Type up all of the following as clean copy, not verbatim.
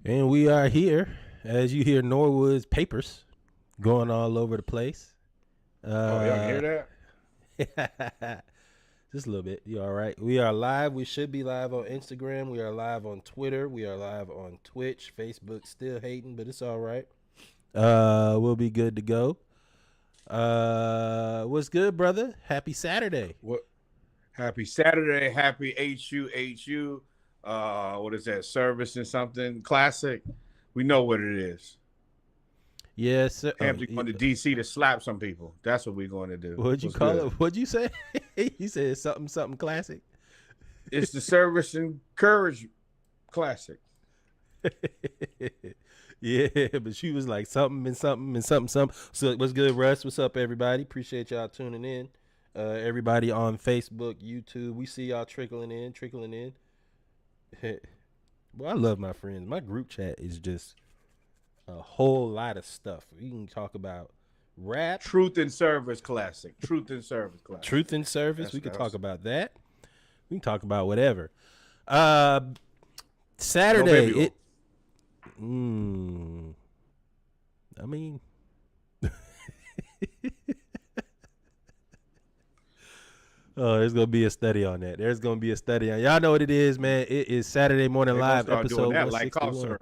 And we are here, as you hear Norwood's papers going all over the place. Oh, y'all can hear that? Just a little bit. You all right? We are live. We should be live on Instagram. We are live on Twitter. We are live on Twitch. Facebook still hating, but it's all right. We'll be good to go. What's good, brother? Happy Saturday. What? Happy Saturday. Happy HU. What is that? Service and something classic. We know what it is. Yes, sir. Hampton going to DC to slap some people. That's what we're going to do. What'd you call it? What'd you say? You said something classic. It's the Service and Courage classic. Yeah, but she was like something. So what's good, Russ? What's up, everybody? Appreciate y'all tuning in. Everybody on Facebook, YouTube, we see y'all trickling in. Well, I love my friends. My group chat is just a whole lot of stuff. We can talk about rap. Truth and Service classic. We can talk about that. We can talk about whatever. Saturday. I mean, oh, there's gonna be a study on that. Y'all know what it is, man. It is Saturday Morning Live episode 161.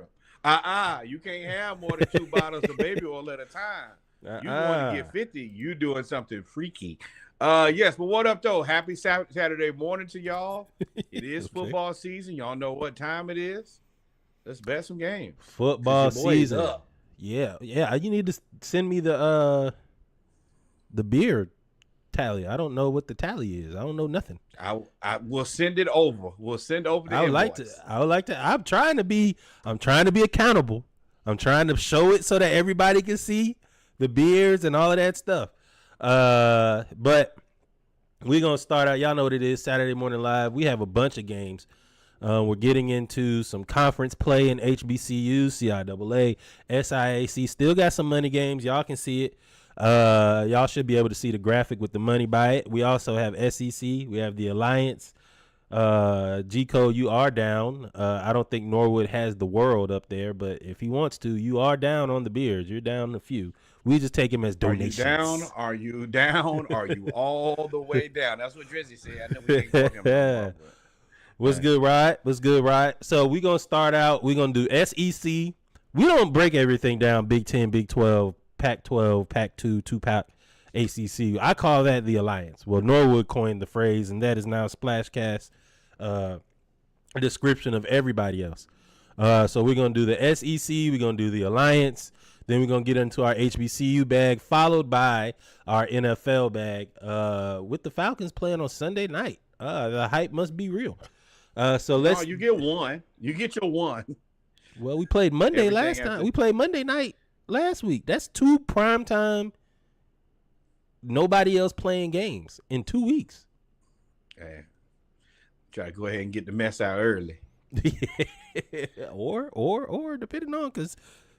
You can't have more than 2 bottles of baby oil at a time. You want to get 50, you doing something freaky. Yes, but what up though? Happy Saturday morning to y'all. It is football season. Y'all know what time it is. Let's bet some games. Football season. Up. Yeah. You need to send me the beer tally. I don't know what the tally is. I don't know nothing. I will send it over. We'll send over the invoice. I would like to. I'm trying to be accountable. I'm trying to show it so that everybody can see the beers and all of that stuff. But we're gonna start out. Y'all know what it is. Saturday Morning Live. We have a bunch of games. We're getting into some conference play in HBCU, CIAA, SIAC. Still got some money games. Y'all can see it. Y'all should be able to see the graphic with the money by it. We also have SEC. We have the Alliance. G-Code, you are down. I don't think Norwood has the world up there, but if he wants to, you are down on the beers. You're down a few. We just take him as donations. Are you down? Are you all the way down? That's what Drizzy said. I know we can't call him. What's good, Rod? So we're going to start out. We're going to do SEC. We don't break everything down, Big 10, Big 12, Pac-12, Pac-2, 2-Pac, ACC. I call that the Alliance. Well, Norwood coined the phrase, and that is now Splashcast description of everybody else. So we're going to do the SEC. We're going to do the Alliance. Then we're going to get into our HBCU bag, followed by our NFL bag with the Falcons playing on Sunday night. The hype must be real. So let's. No, you get one. You get your one. Well, we played Monday last time. We played Monday night last week. That's 2 primetime. Nobody else playing games in 2 weeks. Hey, try to go ahead and get the mess out early. or depending on, because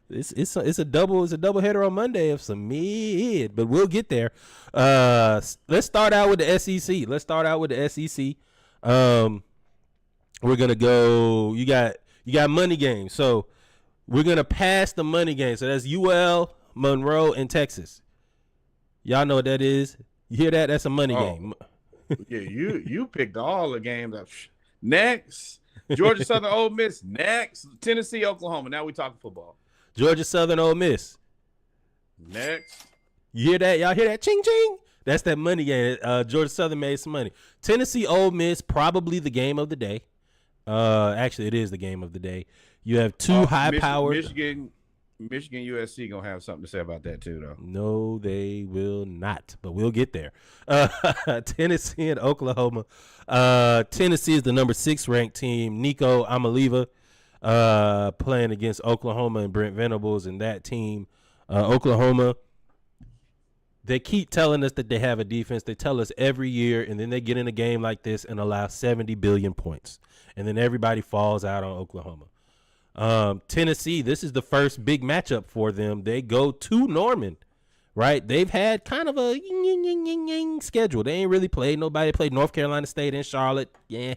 it's a double header on Monday of some mid, but we'll get there. Let's start out with the SEC. We're gonna go. You got money games, so we're gonna pass the money game. So that's UL, Monroe, and Texas. Y'all know what that is. You hear that? That's a money game. Yeah, you picked all the games up. Next, Georgia Southern, Ole Miss. Next, Tennessee, Oklahoma. Now we talking football. Georgia Southern, Ole Miss. Next, you hear that? Y'all hear that? Ching ching. That's that money game. Georgia Southern made some money. Tennessee, Ole Miss, probably the game of the day. Actually, it is the game of the day. You have two high-powered. Michigan, USC gonna have something to say about that too, though. No, they will not, but we'll get there. Tennessee and Oklahoma. Tennessee is the number 6 ranked team. Nico Amaliva playing against Oklahoma and Brent Venables and that team. Oklahoma. They keep telling us that they have a defense. They tell us every year, and then they get in a game like this and allow 70 billion points. And then everybody falls out on Oklahoma. Tennessee, this is the first big matchup for them. They go to Norman, right? They've had kind of a schedule. They ain't really played nobody. They played North Carolina State and Charlotte. Yeah.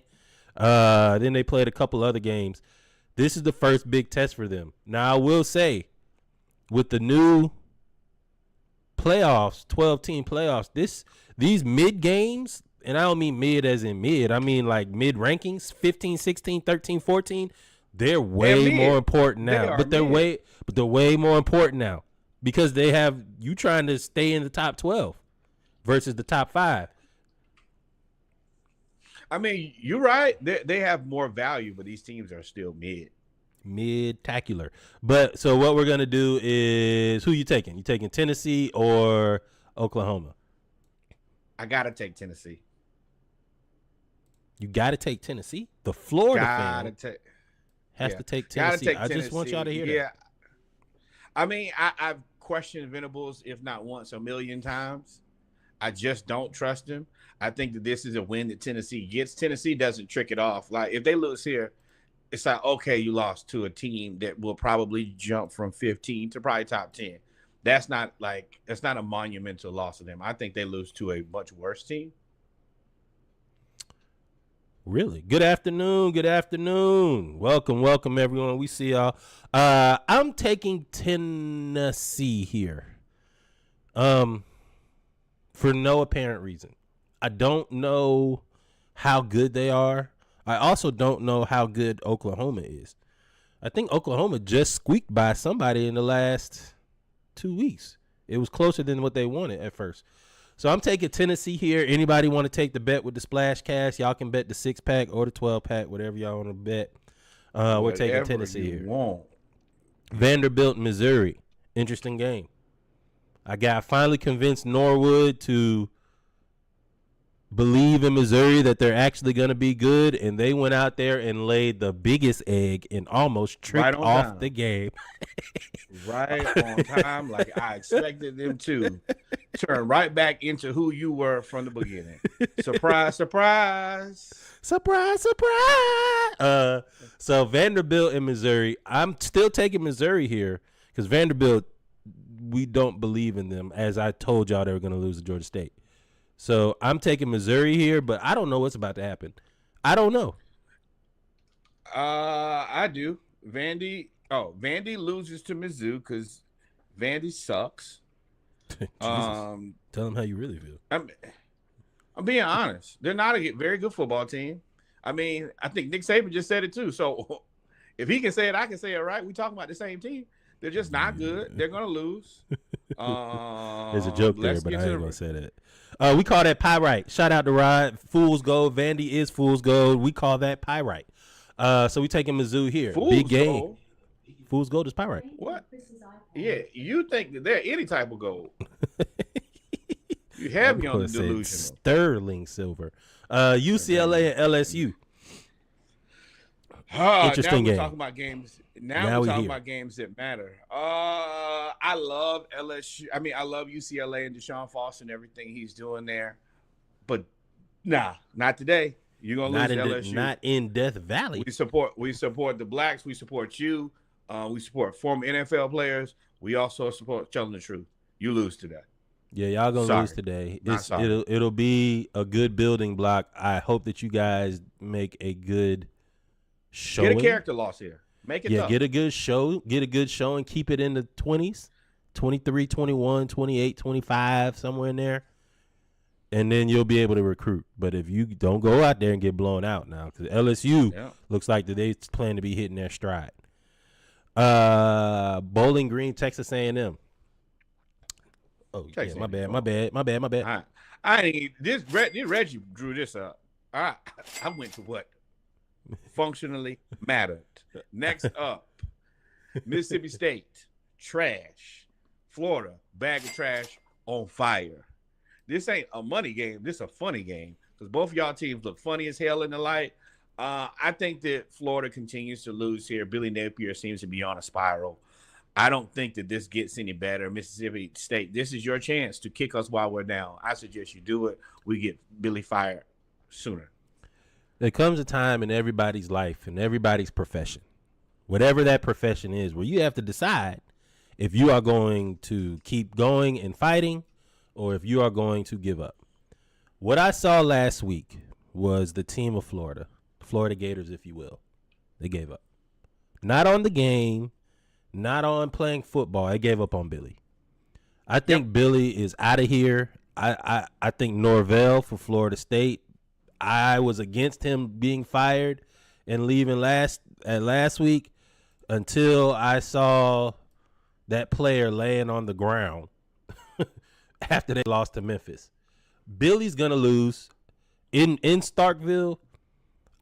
Then they played a couple other games. This is the first big test for them. Now, I will say, with the new playoffs, 12-team playoffs, these mid games, and I don't mean mid as in mid, I mean like mid rankings, 15, 16, 13, 14, they're way more important now. They're way more important now because they have you trying to stay in the top 12 versus the top 5. I mean, you're right. They have more value, but these teams are still mid-tacular. But so what we're gonna do is, who you taking? You taking Tennessee or Oklahoma? I gotta take Tennessee. You gotta take Tennessee. The Florida fan has to take Tennessee. I just want y'all to hear that. I mean, I've questioned Venables, if not once, a million times. I just don't trust him. I think that this is a win that Tennessee gets. Tennessee doesn't trick it off. Like, if they lose here, it's like, okay, you lost to a team that will probably jump from 15 to probably top 10. That's not a monumental loss to them. I think they lose to a much worse team. Really? Good afternoon. Welcome everyone. We see y'all. I'm taking Tennessee here. For no apparent reason. I don't know how good they are. I also don't know how good Oklahoma is. I think Oklahoma just squeaked by somebody in the last 2 weeks. It was closer than what they wanted at first. So I'm taking Tennessee here. Anybody want to take the bet with the splash cast? Y'all can bet the 6-pack or the 12-pack, whatever y'all want to bet. We're taking Tennessee here. Vanderbilt, Missouri. Interesting game. I got finally convinced Norwood to believe in Missouri that they're actually going to be good, and they went out there and laid the biggest egg and almost tricked off the game. Right on time, like I expected them to turn right back into who you were from the beginning. Surprise, surprise. Surprise, surprise. So Vanderbilt and Missouri, I'm still taking Missouri here because Vanderbilt, we don't believe in them, as I told y'all they were going to lose to Georgia State. So I'm taking Missouri here, but I don't know what's about to happen. I don't know. I do. Vandy loses to Mizzou because Vandy sucks. Tell them how you really feel. I'm being honest. They're not a very good football team. I mean, I think Nick Saban just said it too. So if he can say it, I can say it, right? We talking about the same team. They're just not good. They're going to lose. There's a joke there, but I ain't going to say that. We call that pyrite. Shout out to Rod. Fool's gold. Vandy is fool's gold. We call that pyrite. So we taking Mizzou here. Big game. Gold? Fool's gold is pyrite. What? Yeah, you think that they're any type of gold. You have me on the delusional. Sterling silver. UCLA and LSU. Interesting game. We're talking about games. Now we're talking about games that matter. I love LSU. I mean, I love UCLA and Deshaun Foster and everything he's doing there. But not today. You're gonna lose LSU. Not in Death Valley. We support the blacks. We support you. We support former NFL players. We also support telling the truth. You lose today. Yeah, y'all gonna lose today. It'll be a good building block. I hope that you guys make a good showing. Get a character loss here. Make it tough. Get a good show. Get a good show and keep it in the 20s, 23, 21, 28, 25, somewhere in there. And then you'll be able to recruit. But if you don't go out there and get blown out now, because LSU looks like they plan to be hitting their stride. Bowling Green, Texas A&M. Oh, Texas yeah, my bad. I ain't this Reggie drew this up. I went to what functionally mattered. Next up, Mississippi State, trash. Florida, bag of trash on fire. This ain't a money game. This is a funny game because both of y'all teams look funny as hell in the light. I think that Florida continues to lose here. Billy Napier seems to be on a spiral. I don't think that this gets any better. Mississippi State, this is your chance to kick us while we're down. I suggest you do it. We get Billy fired sooner. There comes a time in everybody's life and everybody's profession, whatever that profession is, where you have to decide if you are going to keep going and fighting or if you are going to give up. What I saw last week was the team of Florida Gators, if you will. They gave up. Not on the game, not on playing football. I gave up on Billy. I think Billy is out of here. I think Norvell for Florida State. I was against him being fired and leaving last week until I saw that player laying on the ground after they lost to Memphis. Billy's gonna lose in Starkville.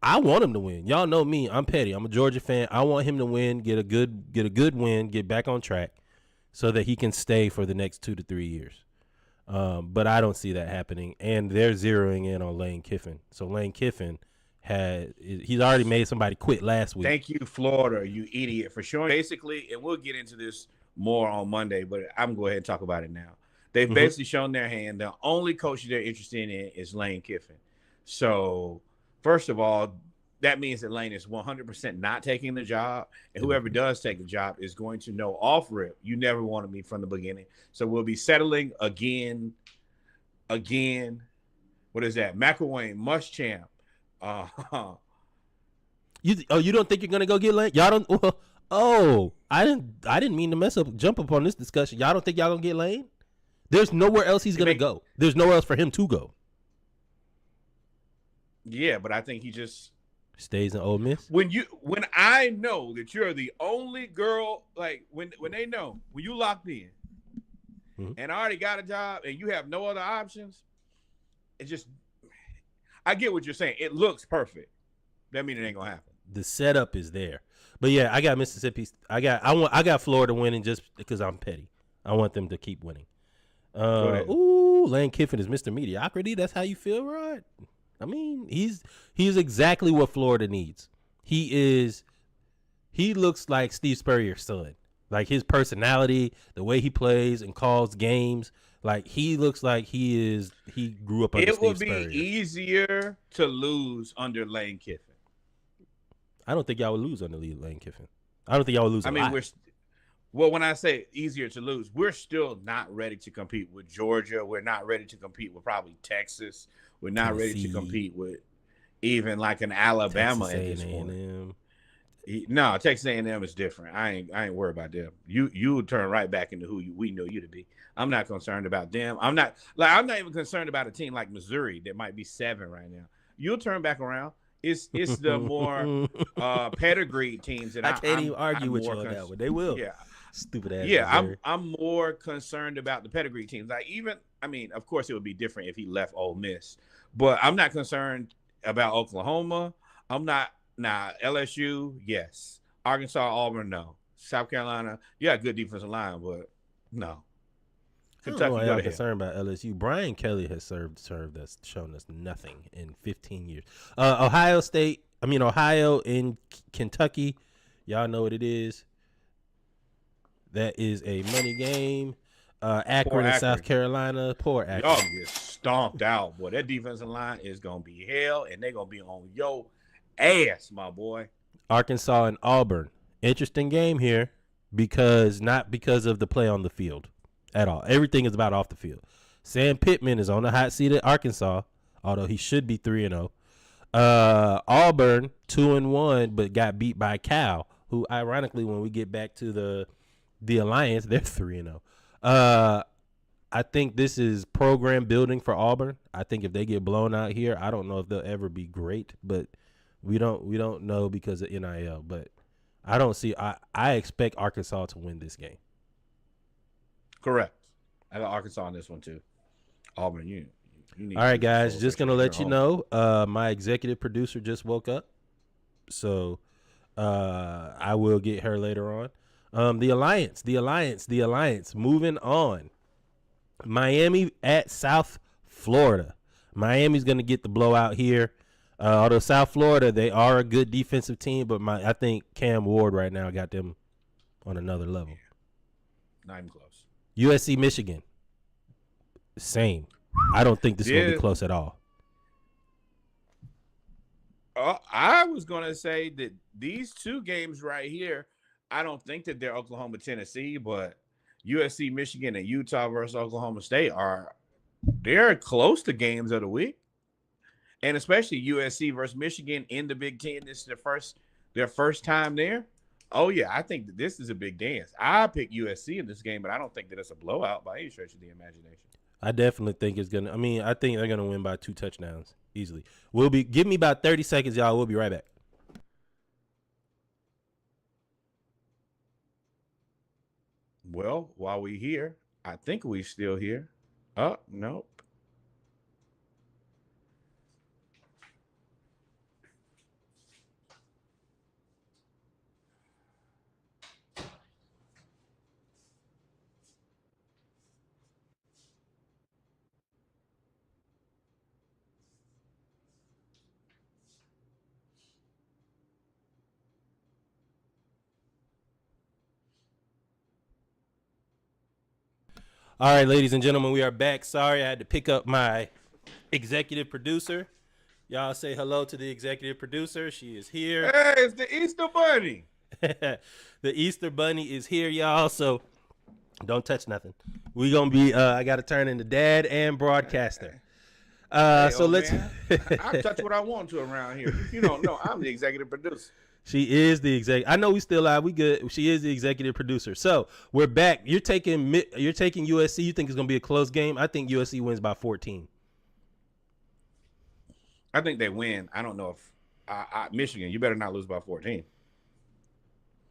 I want him to win. Y'all know me. I'm petty. I'm a Georgia fan. I want him to win, get a good win, get back on track, so that he can stay for the next 2 to 3 years. But I don't see that happening, and they're zeroing in on Lane Kiffin. So Lane Kiffin he's already made somebody quit last week. Thank you, Florida, you idiot, for showing. Basically, and we'll get into this more on Monday, but I'm going to go ahead and talk about it now. They've basically shown their hand. The only coach they're interested in is Lane Kiffin. So, first of all, that means that Lane is 100% not taking the job, and whoever does take the job is going to know off rip, you never wanted me from the beginning. So we'll be settling again. What is that? McElwain, Muschamp. You don't think you're gonna go get Lane? Y'all don't. Well, I didn't mean to jump up on this discussion. Y'all don't think y'all gonna get Lane? There's nowhere else he's gonna go. There's nowhere else for him to go. Yeah, but I think he just stays in Ole Miss. When I know that you're the only girl, like when they know when you locked in and already got a job and you have no other options, it just, I get what you're saying. It looks perfect. That means it ain't gonna happen. The setup is there, but yeah, I got Mississippi. I got Florida winning just because I'm petty. I want them to keep winning. Lane Kiffin is Mr. Mediocrity. That's how you feel, right? I mean, he's exactly what Florida needs. He looks like Steve Spurrier's son. Like his personality, the way he plays and calls games, like he looks like he grew up under Steve Spurrier. It would be easier to lose under Lane Kiffin. I don't think y'all would lose under Lane Kiffin. I don't think y'all would lose. When I say easier to lose, we're still not ready to compete with Georgia. We're not ready to compete with probably Texas. We're not ready to compete with even like an Alabama at this point. No, Texas A&M is different. I ain't worried about them. You would turn right back into who we know you to be. I'm not concerned about them. I'm not even concerned about a team like Missouri that might be 7 right now. You'll turn back around. It's the more pedigree teams that I can't even argue with you on that one. They will. Yeah. Stupid ass. Yeah, I'm more concerned about the pedigree teams. Of course it would be different if he left Ole Miss, but I'm not concerned about Oklahoma. I'm not. Now, LSU, yes. Arkansas, Auburn, no. South Carolina, yeah, good defensive line, but no. Kentucky, I'm concerned about LSU. Brian Kelly has served us, shown us nothing in 15 years. Ohio and Kentucky, y'all know what it is. That is a money game. Akron and South Carolina, poor Akron. Y'all get stomped out, boy. That defensive line is going to be hell, and they're going to be on your ass, my boy. Arkansas and Auburn. Interesting game here not because of the play on the field at all. Everything is about off the field. Sam Pittman is on the hot seat at Arkansas, although he should be 3-0. Auburn 2-1, but got beat by Cal, who ironically, when we get back to the Alliance, they're 3-0. I think this is program building for Auburn. I think if they get blown out here, I don't know if they'll ever be great, but we don't know because of NIL. But I don't see. I expect Arkansas to win this game. Correct. I got Arkansas on this one too. Auburn, you need. All right, guys. Just gonna let you know. My executive producer just woke up, so I will get her later on. The Alliance. Moving on. Miami at South Florida. Miami's going to get the blowout here. Although South Florida, they are a good defensive team, but I think Cam Ward right now got them on another level. Not even close. USC, Michigan. Same. I don't think this is going to be close at all. I was going to say that these two games right here, I don't think that they're Oklahoma, Tennessee, but USC, Michigan, and Utah versus Oklahoma State they're close to games of the week. And especially USC versus Michigan in the Big Ten. This is their first time there. Oh yeah, I think that this is a big dance. I pick USC in this game, but I don't think that it's a blowout by any stretch of the imagination. I definitely think it's gonna. I mean, I think they're gonna win by 2 touchdowns easily. Give me about 30 seconds, y'all. We'll be right back. Well, while we here, I think we still here. Oh, nope. All right, ladies and gentlemen, we are back. Sorry, I had to pick up my executive producer. Y'all say hello to the executive producer. She is here. Hey, it's the Easter Bunny. The Easter Bunny is here, y'all. So don't touch nothing. We gonna be. I got to turn into dad and broadcaster. So let's. I touch what I want to around here. You don't know. I'm the executive producer. She is the executive. I know we still live. We good. She is the executive producer. So we're back. You're taking USC. You think it's gonna be a close game? I think USC wins by 14. I think they win. I don't know if Michigan. You better not lose by 14.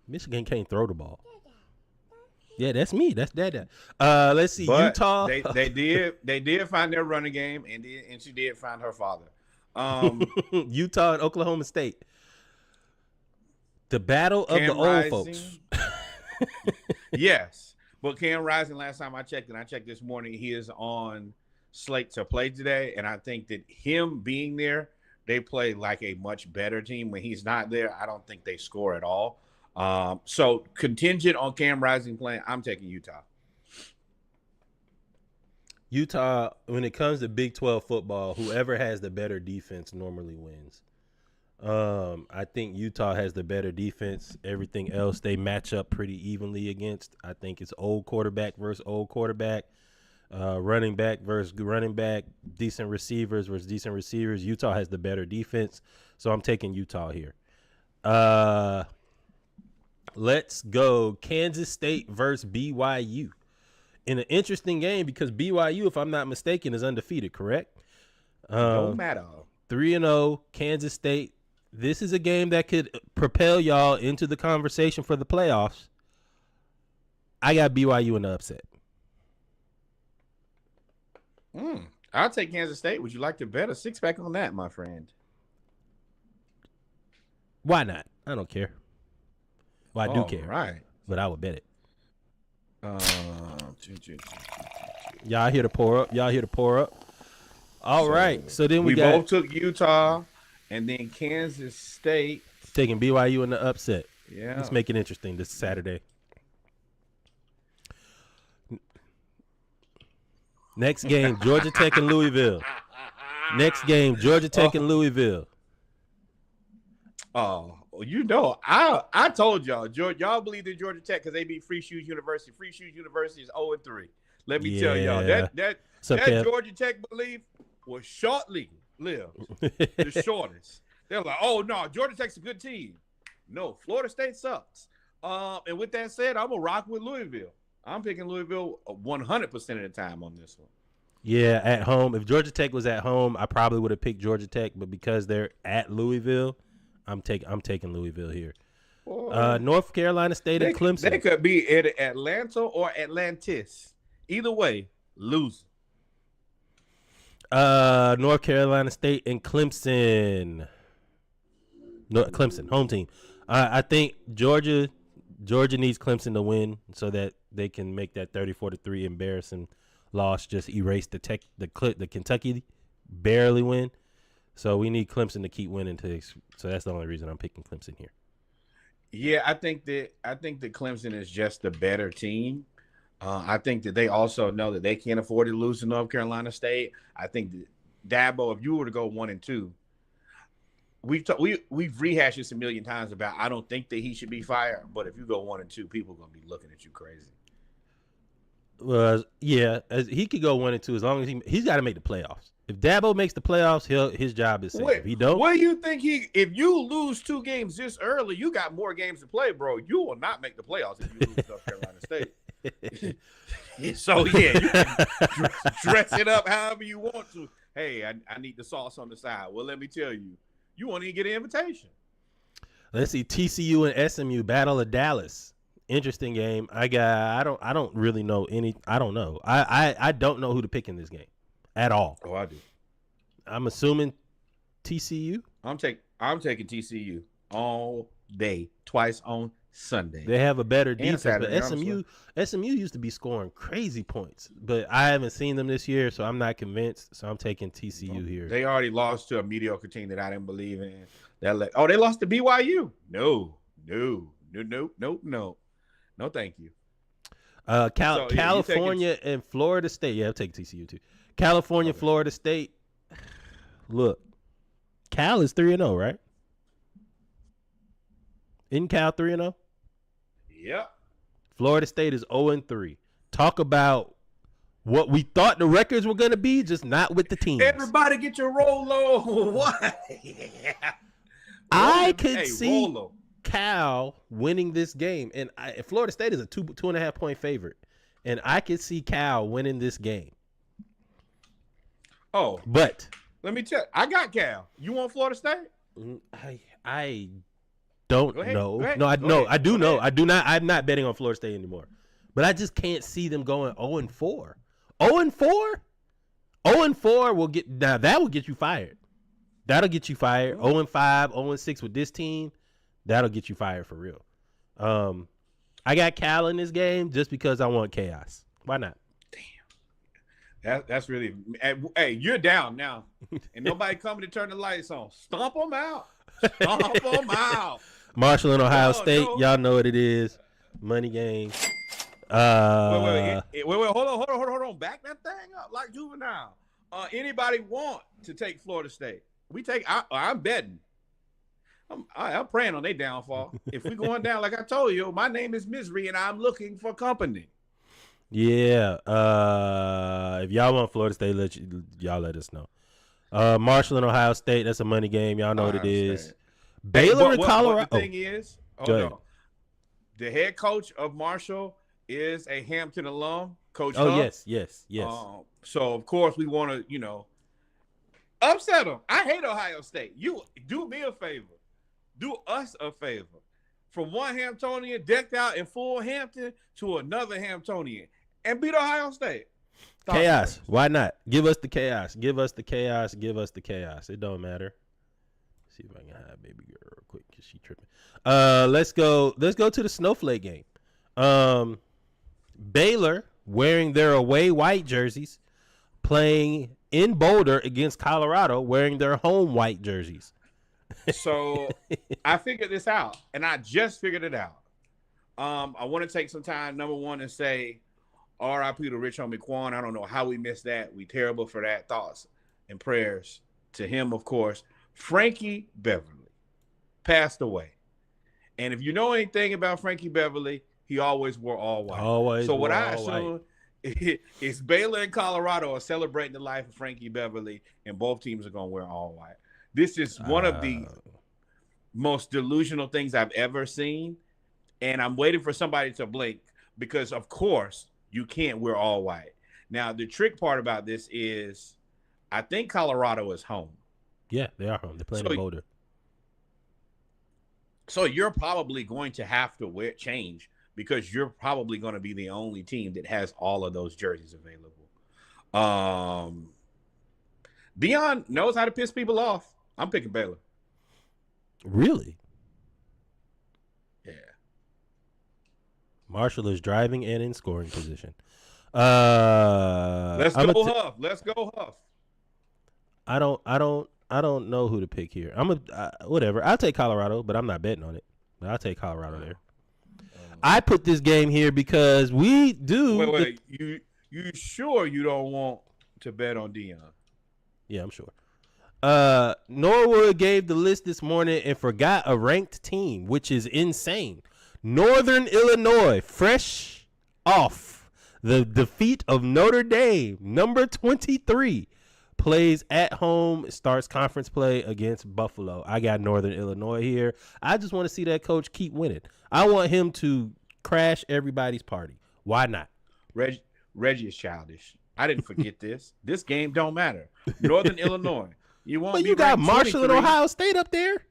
Michigan can't throw the ball. Yeah, that's me. That's Dad. Let's see. But Utah. They did find their running game, and she did find her father. Utah and Oklahoma State. The battle of the old folks. Yes. But Cam Rising, last time I checked, and I checked this morning, he is on slate to play today. And I think that him being there, they play like a much better team. When he's not there, I don't think they score at all. So contingent on Cam Rising playing, I'm taking Utah. Utah, when it comes to Big 12 football, whoever has the better defense normally wins. I think Utah has the better defense. Everything else they match up pretty evenly against. I think it's old quarterback versus old quarterback, running back versus running back, decent receivers versus decent receivers. Utah has the better defense, so I'm taking Utah here. Let's go Kansas State versus BYU. In an interesting game because BYU, if I'm not mistaken, is undefeated, correct? Don't matter. 3-0, Kansas State. This is a game that could propel y'all into the conversation for the playoffs. I got BYU in the upset. I'll take Kansas State. Would you like to bet a 6-pack on that, my friend? Why not? I don't care. Well, I do care. Right. But I would bet it. Y'all here to pour up. All right. So then we both took Utah and then Kansas State. Taking BYU in the upset. Yeah. Let's make it interesting this Saturday. Next game, Georgia Tech and Louisville. Next game, Georgia Tech and Louisville. Oh, you know, I told y'all, y'all believe in Georgia Tech because they beat Free Shoes University. Free Shoes University is 0-3. Let me tell y'all that Georgia Tech belief was shortly lived. The shortest. They're like, oh no, Georgia Tech's a good team. No, Florida State sucks. And with that said, I'm gonna rock with Louisville. I'm picking Louisville 100% of the time on this one. Yeah, at home. If Georgia Tech was at home, I probably would have picked Georgia Tech, but because they're at Louisville, I'm taking Louisville here. North Carolina State and Clemson. They could be at Atlanta or Atlantis. Either way, lose. North Carolina State and Clemson. No, Clemson, home team. I think Georgia needs Clemson to win so that they can make that 34-3 embarrassing loss. Just erase the Kentucky barely win. So we need Clemson to keep winning. So that's the only reason I'm picking Clemson here. Yeah, I think that Clemson is just the better team. I think that they also know that they can't afford to lose to North Carolina State. I think that Dabo, if you were to go 1-2, we've rehashed this a million times about I don't think that he should be fired, but if you go 1-2, people are gonna be looking at you crazy. Well, yeah, he could go 1-2 as long as he's got to make the playoffs. If Dabo makes the playoffs, his job is safe. If he don't, what do you think if you lose 2 games this early, you got more games to play, bro. You will not make the playoffs if you lose to North Carolina State. So yeah, you can dress it up however you want to. Hey, I need the sauce on the side. Well, let me tell you, you won't even get an invitation. Let's see, TCU and SMU Battle of Dallas. Interesting game. I don't really know any. I don't know. I don't know who to pick in this game at all. Oh, I do. I'm assuming TCU. I'm taking TCU all day, twice on Sunday. They have a better defense, Saturday, but SMU used to be scoring crazy points, but I haven't seen them this year, so I'm not convinced. So I'm taking TCU here. They already lost to a mediocre team that I didn't believe in. They lost to BYU. No, thank you. California and Florida State. Yeah, I'll take TCU too. California, okay. Florida State. Look, Cal is 3-0, right? Isn't Cal 3-0? Yep. Florida State is 0-3. Talk about what we thought the records were going to be, just not with the teams. Everybody get your Rolo. What? I could see Rolo. Cal winning this game, and Florida State is a 2.5 point favorite, and I could see Cal winning this game. Oh, but let me tell you, I got Cal. You want Florida State? I don't know. I do know. Ahead. I do not. I'm not betting on Florida State anymore, but I just can't see them going 0-4. 0-4. 0-4 will get now. That will get you fired. That'll get you fired. 0-5, 0-6 with this team. That'll get you fired for real. I got Cal in this game just because I want chaos. Why not? Damn. That's really. Hey, you're down now, and nobody coming to turn the lights on. Stomp them out. Stomp them out. Marshall and Ohio State. No. Y'all know what it is. Money game. Wait, hold on. Back that thing up like juvenile. Anybody want to take Florida State? I'm betting. I'm praying on their downfall. If we're going down, like I told you, my name is Misery, and I'm looking for company. Yeah. If y'all want Florida State, y'all let us know. Marshall and Ohio State, that's a money game. Y'all know what it is. Baylor and Colorado. The thing is, the head coach of Marshall is a Hampton alum, Coach Huff. Yes. So, of course, we want to, upset them. I hate Ohio State. You do me a favor. Do us a favor. From one Hamptonian decked out in full Hampton to another Hamptonian and beat Ohio State. Chaos. Why not? Give us the chaos. Give us the chaos. Give us the chaos. It don't matter. See if I can have baby girl real quick because she tripping. Let's go to the Snowflake game. Baylor wearing their away white jerseys, playing in Boulder against Colorado wearing their home white jerseys. So I figured this out, and I just figured it out. I want to take some time, number one, and say R.I.P. to Rich Homie Quan. I don't know how we missed that. We terrible for that. Thoughts and prayers to him, of course. Frankie Beverly passed away. And if you know anything about Frankie Beverly, he always wore all white. So what I assume is Baylor and Colorado are celebrating the life of Frankie Beverly, and both teams are going to wear all white. This is one of the most delusional things I've ever seen, and I'm waiting for somebody to blink because, of course, you can't wear all white. Now, the trick part about this is I think Colorado is home. Yeah, they are home. They're playing in Boulder. So you're probably going to have to change because you're probably going to be the only team that has all of those jerseys available. Deion knows how to piss people off. I'm picking Baylor. Really? Yeah. Marshall is driving and in scoring position. Let's go Huff. I don't know who to pick here. Whatever. I'll take Colorado, but I'm not betting on it. But I'll take Colorado there. I put this game here because we do. Wait. You sure you don't want to bet on Deion? Yeah, I'm sure. Norwood gave the list this morning and forgot a ranked team, which is insane. Northern Illinois, fresh off the defeat of Notre Dame, number 23, plays at home, starts conference play against Buffalo. I got Northern Illinois here. I just want to see that coach keep winning. I want him to crash everybody's party. Why not? Reggie is childish. I didn't forget this. This game don't matter. Northern Illinois. You want? But you got Marshall and Ohio State up there.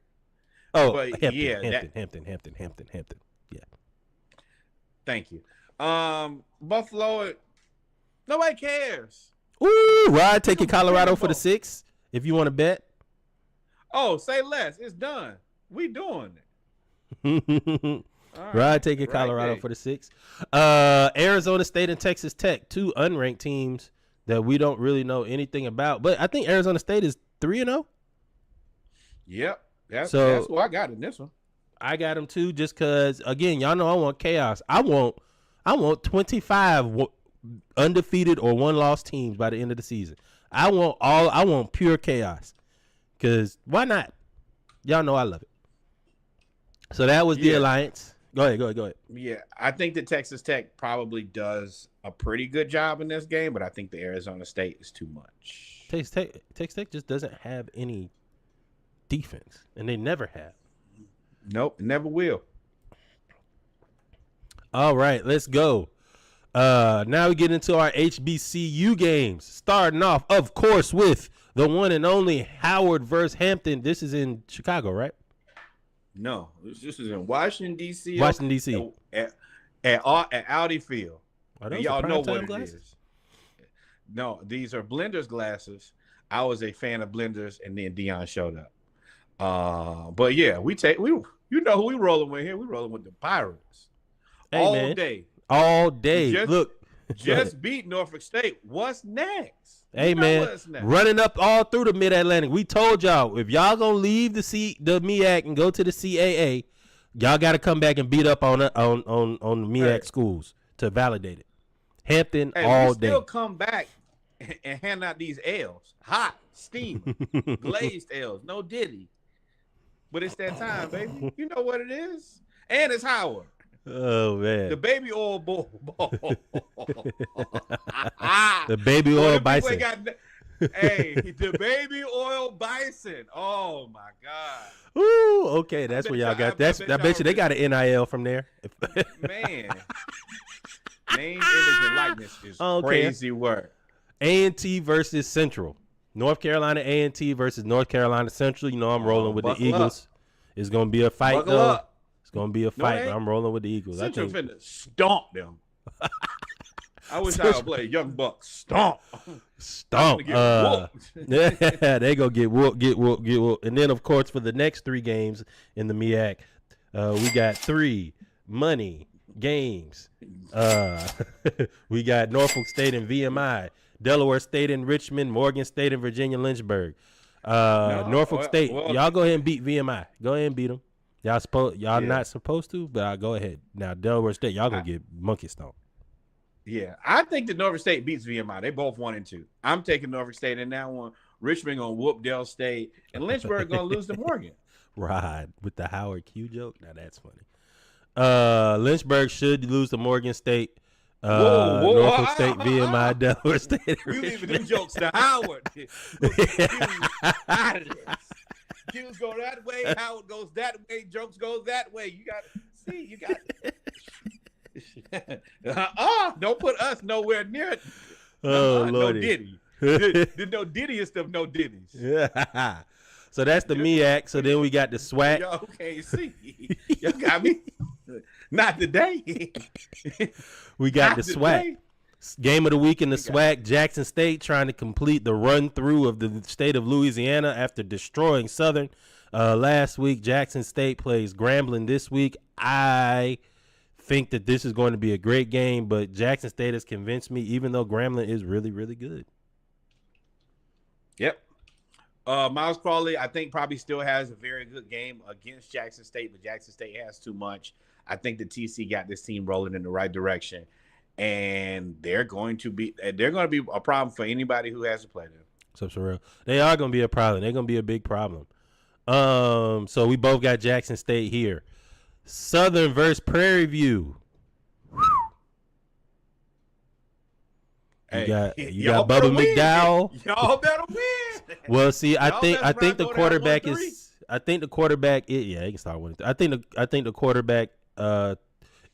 Oh, but Hampton, yeah, Hampton. Yeah. Thank you. Buffalo. Nobody cares. Ooh, Rod taking Colorado for the 6. If you want to bet. Oh, say less. It's done. We doing it. Rod taking Colorado for the 6. Arizona State and Texas Tech, 2 unranked teams that we don't really know anything about. But I think Arizona State is 3-0. Yep. That's who I got in this one. I got them too, just because, again, y'all know I want chaos. I want 25 undefeated or one-loss teams by the end of the season. I want pure chaos. Because why not? Y'all know I love it. So that was the alliance. Go ahead. Yeah, I think that Texas Tech probably does a pretty good job in this game, but I think the Arizona State is too much. Texas Tech just doesn't have any defense, and they never have. Nope, never will. All right, let's go. Now we get into our HBCU games. Starting off, of course, with the one and only Howard versus Hampton. This is in Chicago, right? No, this is in Washington, D.C. Washington, D.C. At Audi Field. Y'all know what glasses? it is. No, these are Blenders glasses. I was a fan of Blenders, and then Dion showed up. But yeah, you know who we rolling with here. We rolling with the Pirates. Hey, all day. Look, just beat Norfolk State. What's next? Hey, man, running up all through the Mid-Atlantic. We told y'all, if y'all going to leave the MEAC and go to the CAA, y'all got to come back and beat up on the MEAC schools to validate it. Hampton all day. Still come back and hand out these L's. Hot, steam, glazed L's. No Diddy. But it's that time, baby. You know what it is. And it's Howard. Oh, man. The baby oil ball. The baby oil bison. The baby oil bison. Oh, my God. Ooh, okay. That's where y'all got. I bet you they got an NIL from there. Man. Name, image, and likeness is crazy work. A&T versus Central. North Carolina A&T versus North Carolina Central. You know I'm rolling with the Eagles. It's going to be a fight, though. Up. It's going to be a fight. I'm rolling with the Eagles. Central finna stomp them. I wish I would play Young Bucks. Stomp. Yeah, they go get whooped. And then, of course, for the next 3 games in the MEAC, we got 3 money games. We got Norfolk State and VMI, Delaware State and Richmond, Morgan State and Virginia Lynchburg. Norfolk State, y'all go ahead and beat VMI. Go ahead and beat them. Y'all not supposed to, but I'll go ahead. Now, Delaware State, y'all gonna get monkey stomped. Yeah, I think that Norfolk State beats VMI. They both 1 and 2. I'm taking Norfolk State in that one. Richmond gonna whoop Del State, and Lynchburg gonna lose to Morgan. Rod with the Howard Q joke. Now that's funny. Lynchburg should lose to Morgan State. Norfolk State, VMI, Delaware State. You leaving them jokes to Howard. Q's go that way, Howard goes that way, jokes goes that way. You got don't put us nowhere near it. Oh, Lordy. No Diddy. The no Diddyest of no Diddies. Yeah. So that's the MEAC. So then we got the SWAC. Y'all can't see. Y'all got me. Not today. We got the SWAC. Game of the week in the SWAC. Jackson State trying to complete the run through of the state of Louisiana after destroying Southern last week. Jackson State plays Grambling this week. I think that this is going to be a great game, but Jackson State has convinced me, even though Grambling is really, really good. Yep. Miles Crawley, I think, probably still has a very good game against Jackson State, but Jackson State has too much. I think the TC got this team rolling in the right direction, and they're going to be a problem for anybody who has to play them. So for real, they are going to be a problem. They're going to be a big problem. So we both got Jackson State here. Southern versus Prairie View. Hey, you got Bubba McDowell. Y'all better win. Well, see, I think the quarterback he can start winning. I think the quarterback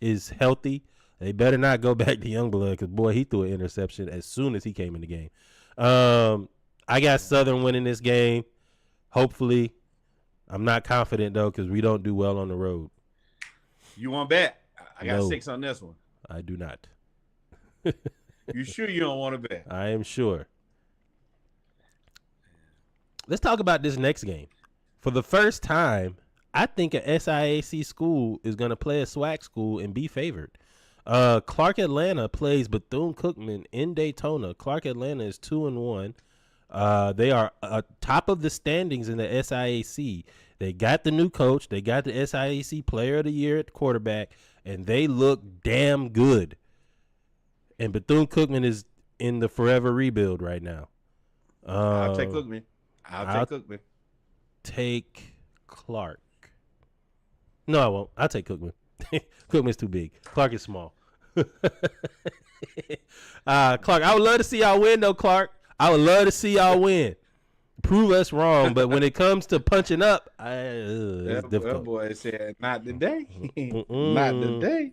is healthy. They better not go back to Youngblood because boy, he threw an interception as soon as he came in the game. I got Southern winning this game. Hopefully, I'm not confident though because we don't do well on the road. You want to bet? I got 6 on this one. I do not. You sure you don't want to bet? I am sure. Let's talk about this next game. For the first time, I think a SIAC school is going to play a SWAC school and be favored. Clark Atlanta plays Bethune-Cookman in Daytona. Clark Atlanta is 2-1. They are top of the standings in the SIAC. They got the new coach. They got the SIAC Player of the Year at quarterback, and they look damn good. And Bethune-Cookman is in the forever rebuild right now. I'll take Cookman. I'll take Cookman. Take Clark. No, I won't. I'll take Cookman. Cookman's too big. Clark is small. Clark, I would love to see y'all win, though, Clark. I would love to see y'all win. Prove us wrong, but when it comes to punching up, it's difficult. That boy said, not today. Not today.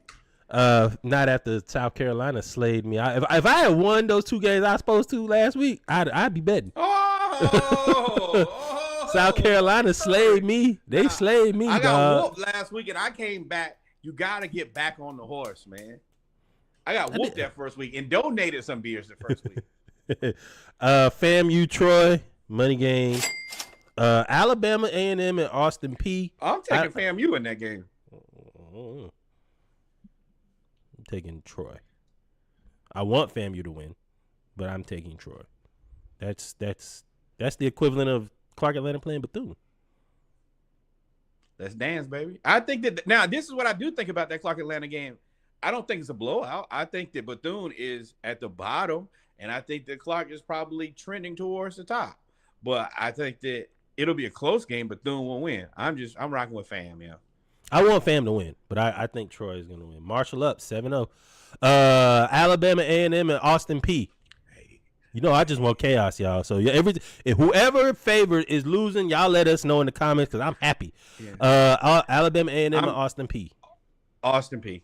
Not after South Carolina slayed me. If I had won those 2 games I was supposed to last week, I'd be betting. South Carolina slayed me. They slayed me. I got whooped last week and I came back. You gotta get back on the horse, man. I got whooped that first week and donated some beers the first week. FAMU Troy money game. Alabama A&M and Austin P. I'm taking FAMU in that game. I'm taking Troy. I want FAMU to win, but I'm taking Troy. That's the equivalent of Clark Atlanta playing Bethune. Let's dance, baby. I think that now this is what I do think about that Clark Atlanta game. I don't think it's a blowout. I think that Bethune is at the bottom, and I think that Clark is probably trending towards the top. But I think that it'll be a close game. Bethune will win. I'm rocking with FAM, yeah. I want FAM to win, but I think Troy is going to win. Marshall up 7-0. Alabama A&M and Austin P. You know, I just want chaos, y'all. So if whoever favored is losing, y'all let us know in the comments because I'm happy. Yeah. Alabama A&M and Austin P. Austin P.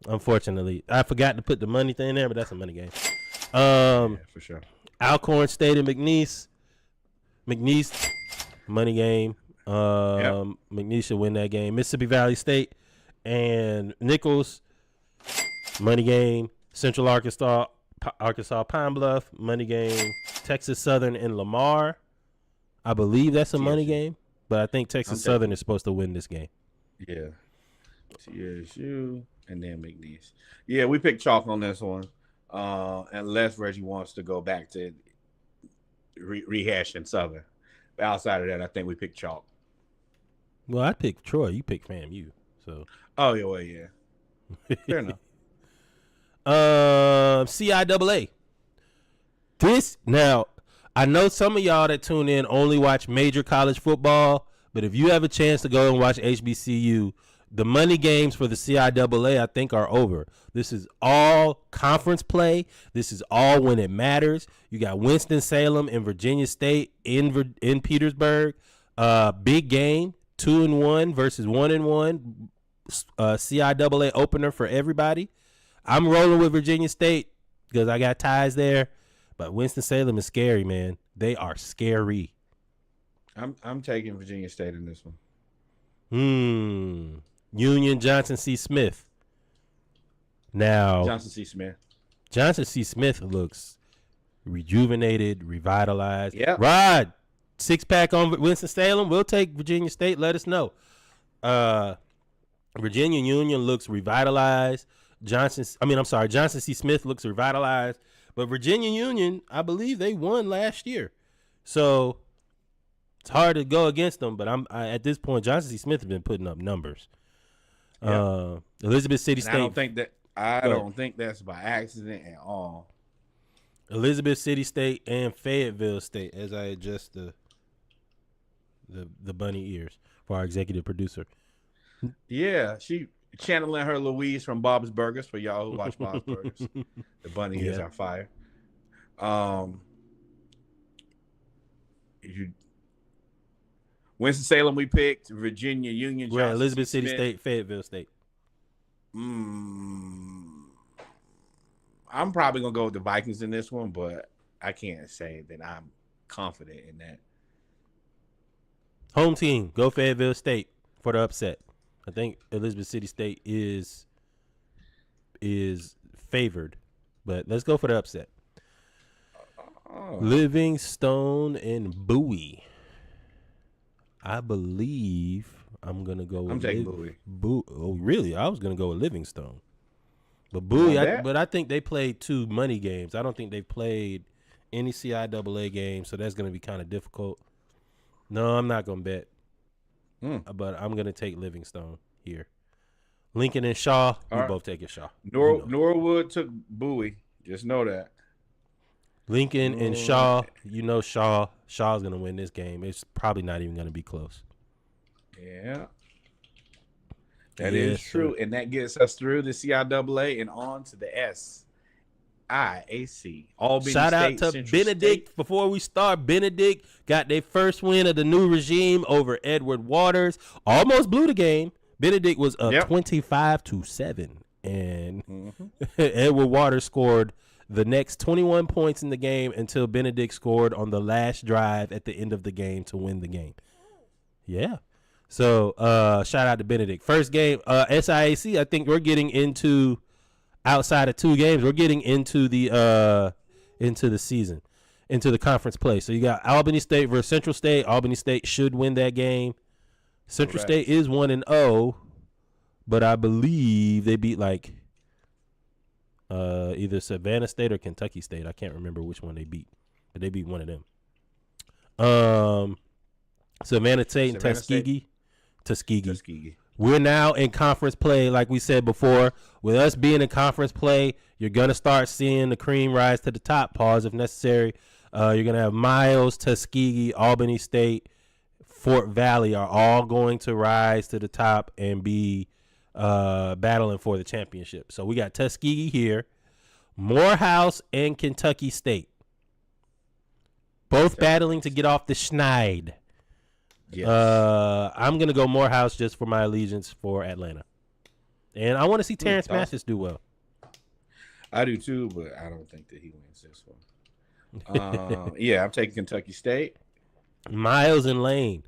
Unfortunately, I forgot to put the money thing there, but that's a money game. Yeah, for sure. Alcorn State and McNeese, money game. McNeese should win that game. Mississippi Valley State and Nichols, money game. Central Arkansas Pine Bluff, money game. Texas Southern and Lamar, I believe that's a money game, but I think Texas Southern is supposed to win this game. Yeah. TSU and then McNeese. Yeah, we picked chalk on this one. Unless Reggie wants to go back to rehashing Southern. But outside of that, I think we picked chalk. Well, I picked Troy. You picked FAMU. So. Oh, yeah, well, yeah. Fair enough. CIAA. Now, I know some of y'all that tune in only watch major college football, but if you have a chance to go and watch HBCU, the money games for the CIAA, I think, are over. This is all conference play. This is all when it matters. You got Winston-Salem and Virginia State in Petersburg. Big game, 2-1 versus 1-1. CIAA opener for everybody. I'm rolling with Virginia State because I got ties there. But Winston-Salem is scary, man. They are scary. I'm taking Virginia State in this one. Union Johnson C. Smith. Now Johnson C. Smith looks rejuvenated, revitalized. Yeah. Rod, 6-pack on Winston-Salem. We'll take Virginia State. Let us know. Virginia Union looks revitalized. Johnson C. Smith looks revitalized. But Virginia Union, I believe they won last year. So it's hard to go against them. But at this point, Johnson C. Smith has been putting up numbers. Yeah. Elizabeth City State. I don't think that's by accident at all. Elizabeth City State and Fayetteville State, as I adjust the bunny ears for our executive producer. Yeah, she channeling her Louise from Bob's Burgers for y'all who watch Bob's Burgers. The bunny ears are fire. Um, you Winston-Salem we picked, Virginia, Union, We're at Johnson, Elizabeth C. City Smith. State, Fayetteville State. I'm probably gonna go with the Vikings in this one, but I can't say that I'm confident in that. Home team, go Fayetteville State for the upset. I think Elizabeth City State is favored, but let's go for the upset. Livingstone and Bowie. I believe I'm gonna go. I'm taking Bowie. Oh, really? I was gonna go with Livingstone, but Bowie. I think they played 2 money games. I don't think they played any CIAA games, so that's gonna be kind of difficult. No, I'm not gonna bet, but I'm gonna take Livingstone here. Lincoln and Shaw. We both taking Shaw. Norwood took Bowie. Just know that. Lincoln and Shaw, Shaw's going to win this game. It's probably not even going to be close. Yeah. That is true. And that gets us through the CIAA and on to the SIAC. Albany Shout out State, to Central Benedict. State. Before we start, Benedict got their first win of the new regime over Edward Waters. Almost blew the game. Benedict was up 25-7. And Edward Waters scored the next 21 points in the game until Benedict scored on the last drive at the end of the game to win the game. Yeah. So shout out to Benedict. First game, SIAC, I think we're getting into, outside of 2 games, we're getting into the season, into the conference play. So you got Albany State versus Central State. Albany State should win that game. Central State is 1-0, but I believe they beat either Savannah State or Kentucky State. I can't remember which one they beat, but they beat one of them. Savannah State and Tuskegee. We're now in conference play, like we said before. With us being in conference play, you're going to start seeing the cream rise to the top. Pause if necessary. You're going to have Miles, Tuskegee, Albany State, Fort Valley are all going to rise to the top and be battling for the championship. So we got Tuskegee here, Morehouse and Kentucky State, both battling to get off the schneid. Yes. I'm gonna go Morehouse just for my allegiance for Atlanta, and I want to see Terrence Mathis do well. I do too, but I don't think that he wins this one. I'm taking Kentucky State. Miles and Lane.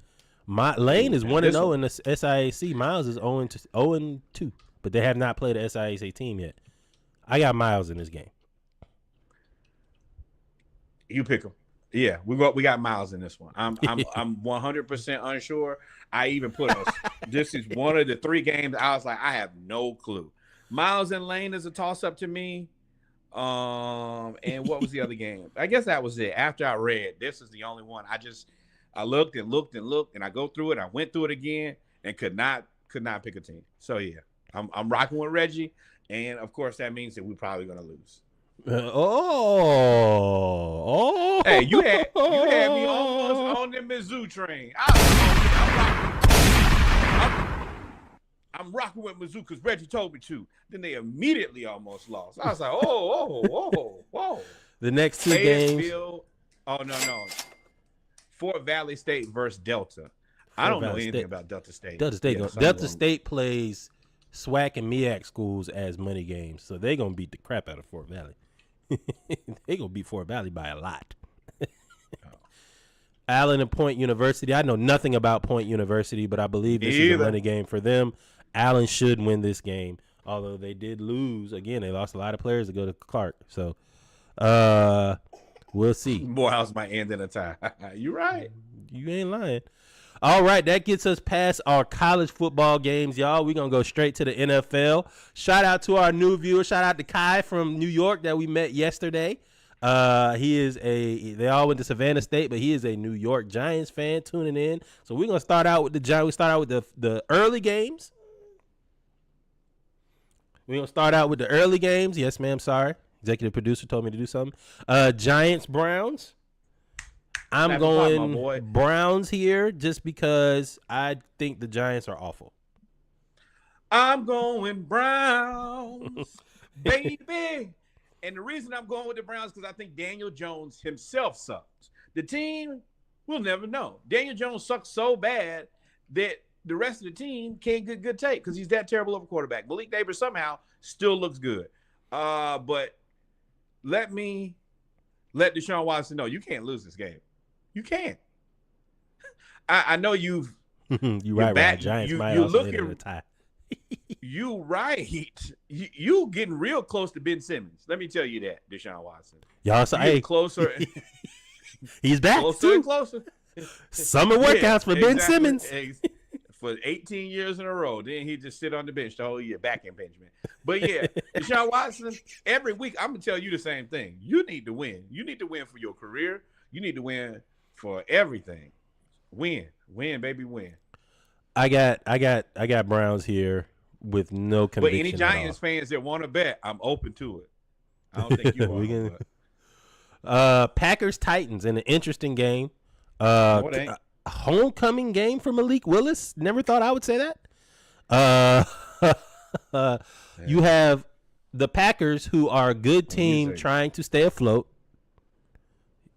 Lane is 1-0 in the SIAC. Miles is 0-2, but they have not played a SIAC team yet. I got Miles in this game. You pick them. Yeah, we got Miles in this one. I'm 100% unsure. I even put this is one of the 3 games. I was like, I have no clue. Miles and Lane is a toss up to me. And what was the other game? I guess that was it. After I read, this is the only one. I looked and looked and looked, and I go through it. I went through it again and could not pick a team. So yeah, I'm rocking with Reggie, and of course that means that we're probably gonna lose. Hey, you had me almost on the Mizzou train. I'm rocking with Mizzou because Reggie told me to. Then they immediately almost lost. I was like, whoa. The next 2 games. Oh no. Fort Valley State versus Delta. I don't know anything about Delta State. Delta State plays SWAC and MEAC schools as money games, so they're going to beat the crap out of Fort Valley. They're going to beat Fort Valley by a lot. Allen and Point University. I know nothing about Point University, but I believe this is a money game for them. Allen should win this game, although they did lose. Again, they lost a lot of players to go to Clark. So, we'll see. Morehouse might end in a tie. You're right. You ain't lying. All right, that gets us past our college football games, y'all. We're going to go straight to the NFL. Shout out to our new viewer. Shout out to Kai from New York that we met yesterday. They all went to Savannah State, but he is a New York Giants fan tuning in. So we're going to start out with the Giants. We start out with the early games. We're going to start out with the early games. Yes, ma'am. Sorry. Executive producer told me to do something. Giants, Browns. I'm going Browns here just because I think the Giants are awful. I'm going Browns, baby. And the reason I'm going with the Browns because I think Daniel Jones himself sucks. The team, we'll never know. Daniel Jones sucks so bad that the rest of the team can't get good tape because he's that terrible of a quarterback. Malik Neighbors somehow still looks good. But let Deshaun Watson know you can't lose this game. You can't. I know you've you right. Giants might also end in a tie. You right. You getting real close to Ben Simmons. Let me tell you that, Deshaun Watson. Y'all say closer. He's back closer too. And closer. Summer workouts for Ben Simmons. For 18 years in a row. Then he just sit on the bench the whole year, back impingement. But yeah, Deshaun Watson, every week I'm gonna tell you the same thing. You need to win. You need to win for your career. You need to win for everything. Win, baby, win. I got Browns here with no conviction. But any Giants fans that want to bet, I'm open to it. I don't think you are. Packers Titans in an interesting game. Homecoming game for Malik Willis. Never thought I would say that. You have the Packers, who are a good team trying to stay afloat.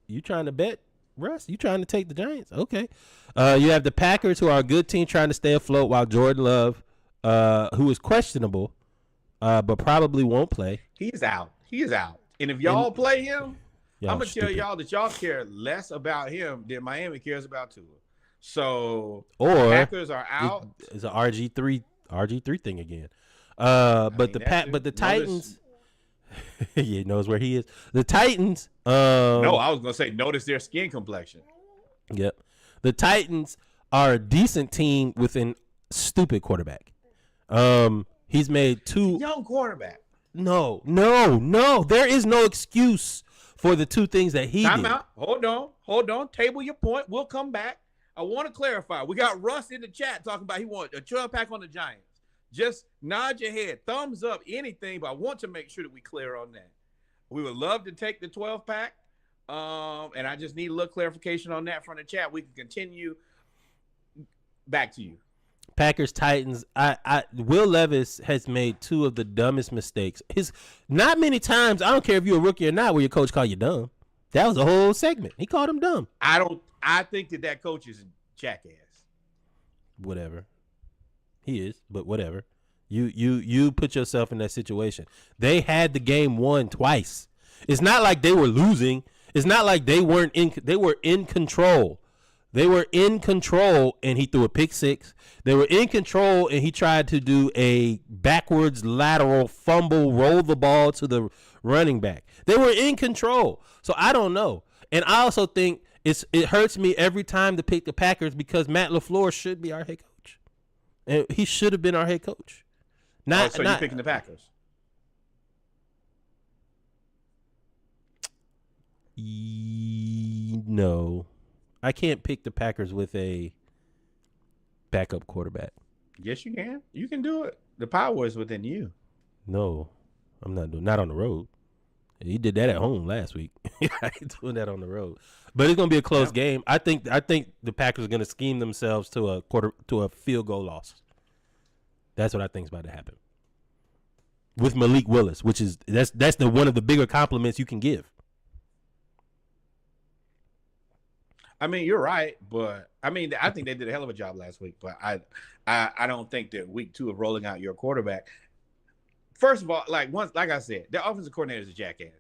You trying to bet, Russ? You trying to take the Giants? Okay. You have the Packers, who are a good team trying to stay afloat, while Jordan Love, who is questionable, but probably won't play. He's out. He is out. And if y'all play him, I'm going to tell y'all that y'all care less about him than Miami cares about Tua. So, Packers are out. It's an RG3 thing again. But the Titans, he knows where he is. The Titans. No, I was going to say, notice their skin complexion. Yep. The Titans are a decent team with a stupid quarterback. He's made two young quarterback. No. There is no excuse for the two things that he did. Out. Hold on. Table your point. We'll come back. I want to clarify. We got Russ in the chat talking about he wants a 12-pack on the Giants. Just nod your head, thumbs up, anything, but I want to make sure that we clear on that. We would love to take the 12-pack, and I just need a little clarification on that from the chat. We can continue. Back to you. Packers Titans. Will Levis has made two of the dumbest mistakes. Not many times. I don't care if you're a rookie or not, where your coach called you dumb. That was a whole segment. He called him dumb. I think that coach is a jackass. Whatever. He is, but whatever. You put yourself in that situation. They had the game won twice. It's not like they were losing. It's not like they weren't in. They were in control. They were in control, and he threw a pick six. They were in control, and he tried to do a backwards lateral fumble, roll the ball to the running back. They were in control. So I don't know. And I also think it hurts me every time to pick the Packers because Matt LaFleur should be our head coach. And he should have been our head coach. So you're picking the Packers? No. I can't pick the Packers with a backup quarterback. Yes, you can. You can do it. The power is within you. No, I'm not doing. Not on the road. He did that at home last week. I ain't doing that on the road. But it's gonna be a close game. I think the Packers are gonna scheme themselves to a field goal loss. That's what I think is about to happen with Malik Willis, which is that's one of the bigger compliments you can give. I mean, you're right, but I think they did a hell of a job last week. But I don't think that week 2 of rolling out your quarterback. First of all, like I said, the offensive coordinator is a jackass.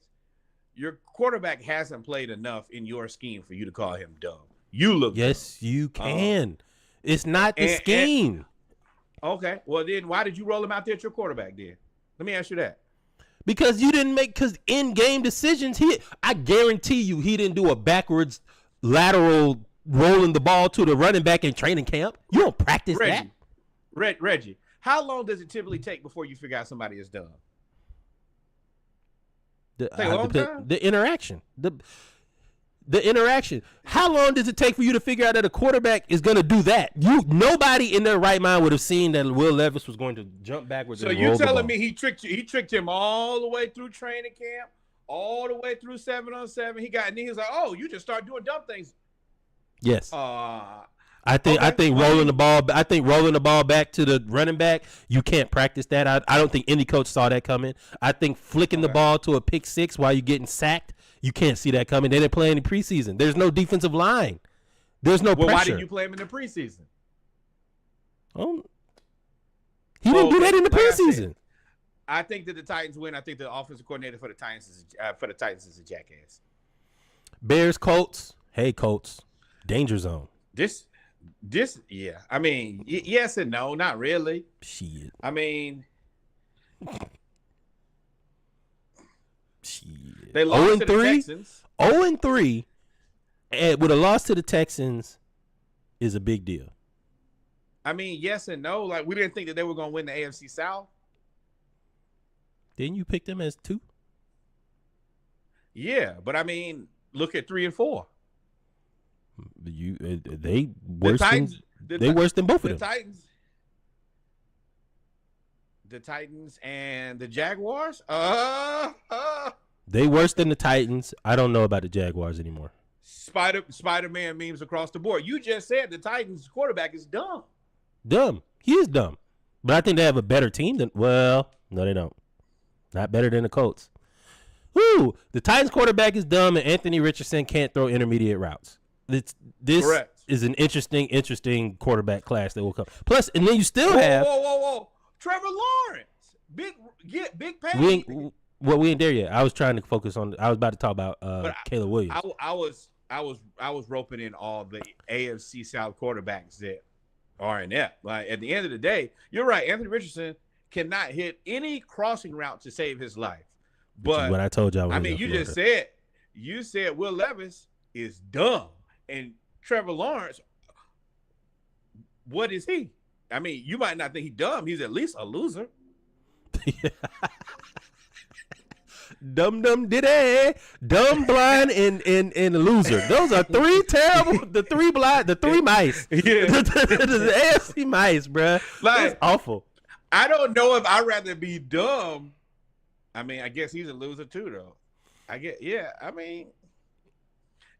Your quarterback hasn't played enough in your scheme for you to call him dumb. You look yes, dumb. You can. It's not the scheme. Okay, well then, why did you roll him out there at your quarterback? Then let me ask you that. Because you didn't make in-game decisions. I guarantee you, he didn't do a backwards lateral rolling the ball to the running back in training camp. You don't practice that. Reggie, how long does it typically take before you figure out somebody is dumb? Take a long time? The interaction. The interaction. How long does it take for you to figure out that a quarterback is going to do that? Nobody in their right mind would have seen that Will Levis was going to jump backwards. So you're telling me he tricked you? He tricked him all the way through training camp, all the way through 7-on-7. He was like, "Oh, you just start doing dumb things." Yes. I I think rolling the ball. I think rolling the ball back to the running back. You can't practice that. I don't think any coach saw that coming. I think flicking the ball to a pick six while you're getting sacked. You can't see that coming. They didn't play any preseason. There's no defensive line. There's no pressure. Why didn't you play him in the preseason? Oh, he didn't do that in the preseason. I think that the Titans win. I think the offensive coordinator for the Titans is a jackass. Bears, Colts. Hey, Colts. Danger zone. This, yeah. I mean, yes and no, not really. Shit. I mean, shit. They lost to the Texans. 0-3, and with a loss to the Texans is a big deal. I mean, yes and no. Like, we didn't think that they were going to win the AFC South. Didn't you pick them as 2? Yeah, but I mean, look at 3 and 4. They worse than both of them. The Titans and the Jaguars. They worse than the Titans. I don't know about the Jaguars anymore. Spider-Man memes across the board. You just said the Titans quarterback is dumb. Dumb. He is dumb. But I think they have a better team than. Well, no, they don't. Not better than the Colts. Woo! The Titans quarterback is dumb, and Anthony Richardson can't throw intermediate routes. This Correct. is an interesting quarterback class that will come. Plus, and then you still have. Whoa. Trevor Lawrence. Big pass. We ain't there yet. I was trying to focus on. I was about to talk about Caleb Williams. I was roping in all the AFC South quarterbacks that are in that. Like, at the end of the day, you're right. Anthony Richardson cannot hit any crossing route to save his life. But what I told y'all. I mean, you said Will Levis is dumb, and Trevor Lawrence. What is he? I mean, you might not think he's dumb. He's at least a loser. Dumb diddy, dumb, blind, and a loser. Those are 3 terrible. The 3 blind, the 3 mice. Yeah, the AFC mice, bro. Like, that's awful. I don't know if I'd rather be dumb. I mean, I guess he's a loser too, though. Yeah. I mean,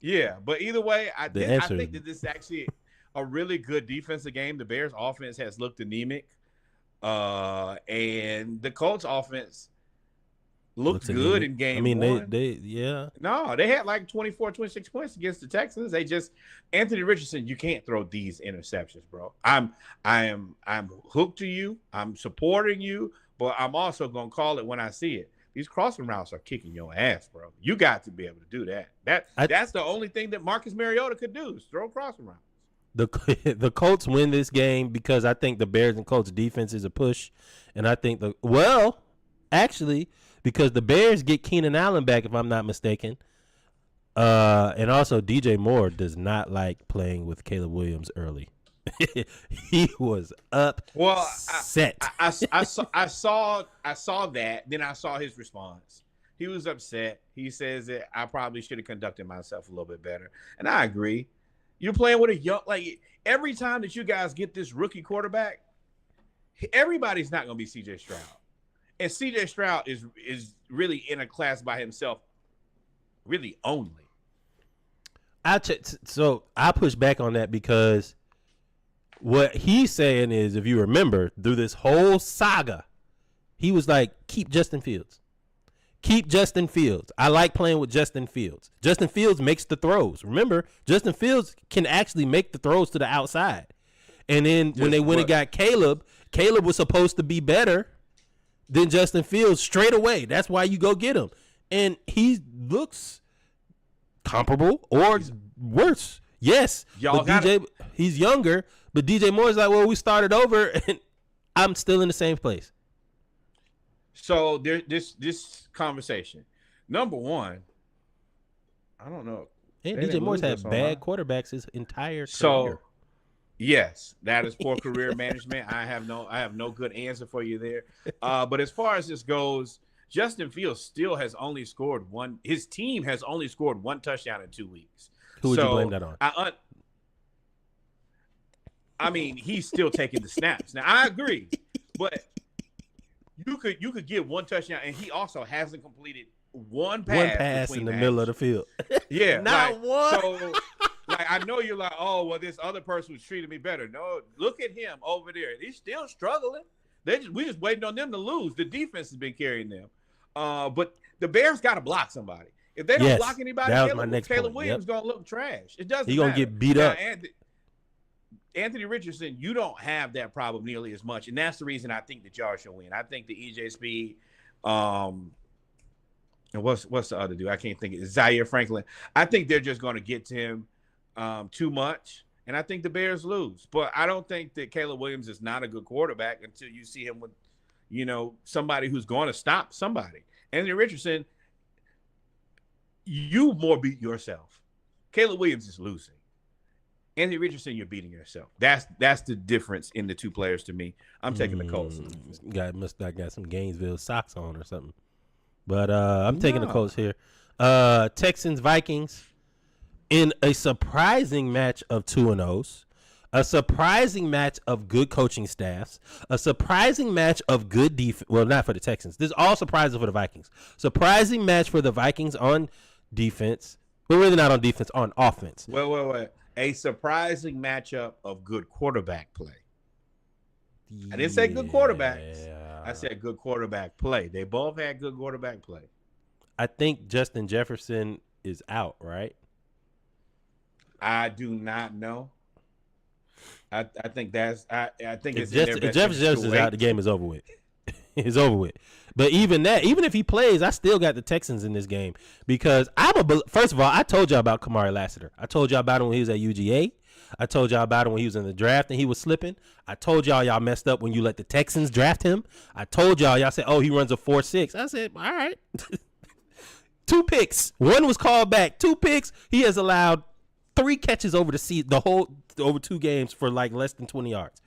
yeah. But either way, I think that this is actually a really good defensive game. The Bears' offense has looked anemic, and the Colts' offense looked good in game one. I mean, yeah. No, they had like 24, 26 points against the Texans. Anthony Richardson, you can't throw these interceptions, bro. I'm hooked to you. I'm supporting you, but I'm also going to call it when I see it. These crossing routes are kicking your ass, bro. You got to be able to do that. That's the only thing that Marcus Mariota could do is throw crossing routes. The Colts win this game because I think the Bears and Colts defense is a push, and I think because the Bears get Keenan Allen back, if I'm not mistaken, and also DJ Moore does not like playing with Caleb Williams early. He was upset. Well, I saw that. Then I saw his response. He was upset. He says that I probably should have conducted myself a little bit better, and I agree. You're playing with a young, like, every time that you guys get this rookie quarterback, everybody's not going to be C.J. Stroud. And C.J. Stroud is really in a class by himself, really only. So I push back on that because what he's saying is, if you remember, through this whole saga, he was like, keep Justin Fields. Keep Justin Fields. I like playing with Justin Fields. Justin Fields makes the throws. Remember, Justin Fields can actually make the throws to the outside. And then when they went and got Caleb was supposed to be better than Justin Fields straight away. That's why you go get him. And he looks comparable or worse. Yes, he's younger, but DJ Moore's like, well, we started over, and I'm still in the same place. So this conversation, number one, I don't know. And DJ Moore's had bad quarterbacks his entire career. So, yes, that is poor career management. I have no good answer for you there. But as far as this goes, Justin Fields still has only scored one. His team has only scored 1 touchdown in 2 weeks. Who would you blame that on? I mean, he's still taking the snaps. Now, I agree, but you could get 1 touchdown, and he also hasn't completed one pass in the middle of the field. Yeah, not one. So, like, I know you're like, oh, well, this other person was treating me better. No, look at him over there. He's still struggling. We just waiting on them to lose. The defense has been carrying them. But the Bears got to block somebody. If they don't block anybody, Caleb Williams going to look trash. It doesn't matter. He's going to get beat up. Anthony Richardson, you don't have that problem nearly as much. And that's the reason I think the Jaguars should win. I think the EJ Speed, and what's the other dude? I can't think of it. Zaire Franklin. I think they're just going to get to him too much. And I think the Bears lose. But I don't think that Caleb Williams is not a good quarterback until you see him with, somebody who's going to stop somebody. Anthony Richardson, you more beat yourself. Caleb Williams is losing. Anthony Richardson, you're beating yourself. That's the difference in the two players to me. I'm taking the Colts. Must have got some Gainesville socks on or something. But I'm taking the Colts here. Texans, Vikings in a surprising match of 2-0s. A surprising match of good coaching staffs. A surprising match of good defense. Well, not for the Texans. This is all surprises for the Vikings. Surprising match for the Vikings on defense. Well, really not on defense, on offense. Wait. A surprising matchup of good quarterback play. I didn't say good quarterbacks. I said good quarterback play. They both had good quarterback play. I think Justin Jefferson is out, right? I do not know. I think that's I think if Jefferson is out, the game is over with. It's over with. But even if he plays, I still got the Texans in this game because first of all, I told y'all about Kamari Lassiter. I told y'all about him when he was at UGA. I told y'all about him when he was in the draft and he was slipping. I told y'all messed up when you let the Texans draft him. I told y'all said, oh, he runs a 4.6. I said, all right. 2 picks. One was called back. 2 picks. He has allowed 3 catches over over 2 games for like less than 20 yards.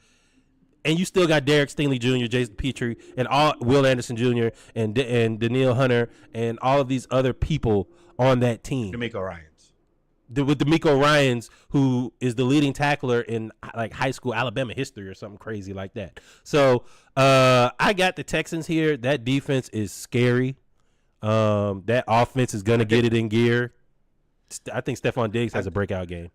And you still got Derek Stingley Jr., Jason Petrie, and Will Anderson Jr., and Daniil Hunter, and all of these other people on that team. D'Amico Ryans. With D'Amico Ryans, who is the leading tackler in like high school Alabama history or something crazy like that. So I got the Texans here. That defense is scary. That offense is going to get it in gear. I think Stephon Diggs has a breakout game.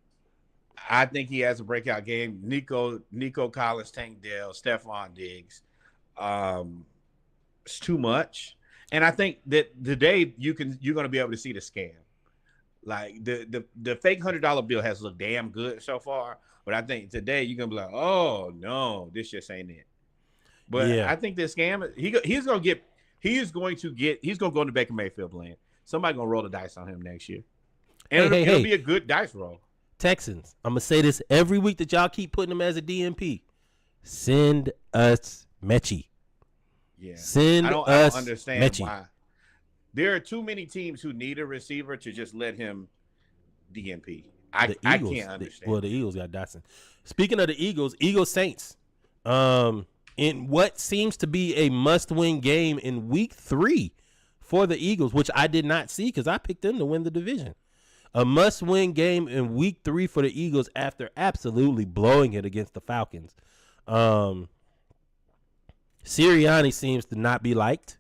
I think he has a breakout game. Nico Collins, Tank Dell, Stephon Diggs. It's too much. And I think that today you're going to be able to see the scam. Like the fake $100 bill has looked damn good so far, but I think today you're going to be like, oh no, this just ain't it. But yeah. I think this scam, he's going to go into Baker Mayfield land. Somebody going to roll the dice on him next year. And it'll be a good dice roll. Texans, I'm going to say this every week that y'all keep putting him as a DMP. Send us Mechie. Yeah. I don't understand Mechie. Why. There are too many teams who need a receiver to just let him DMP. I can't understand. The Eagles got Dotson. Speaking of the Eagles Saints, in what seems to be a must-win game in week 3 for the Eagles, which I did not see because I picked them to win the division. A must-win game in week 3 for the Eagles after absolutely blowing it against the Falcons. Sirianni seems to not be liked.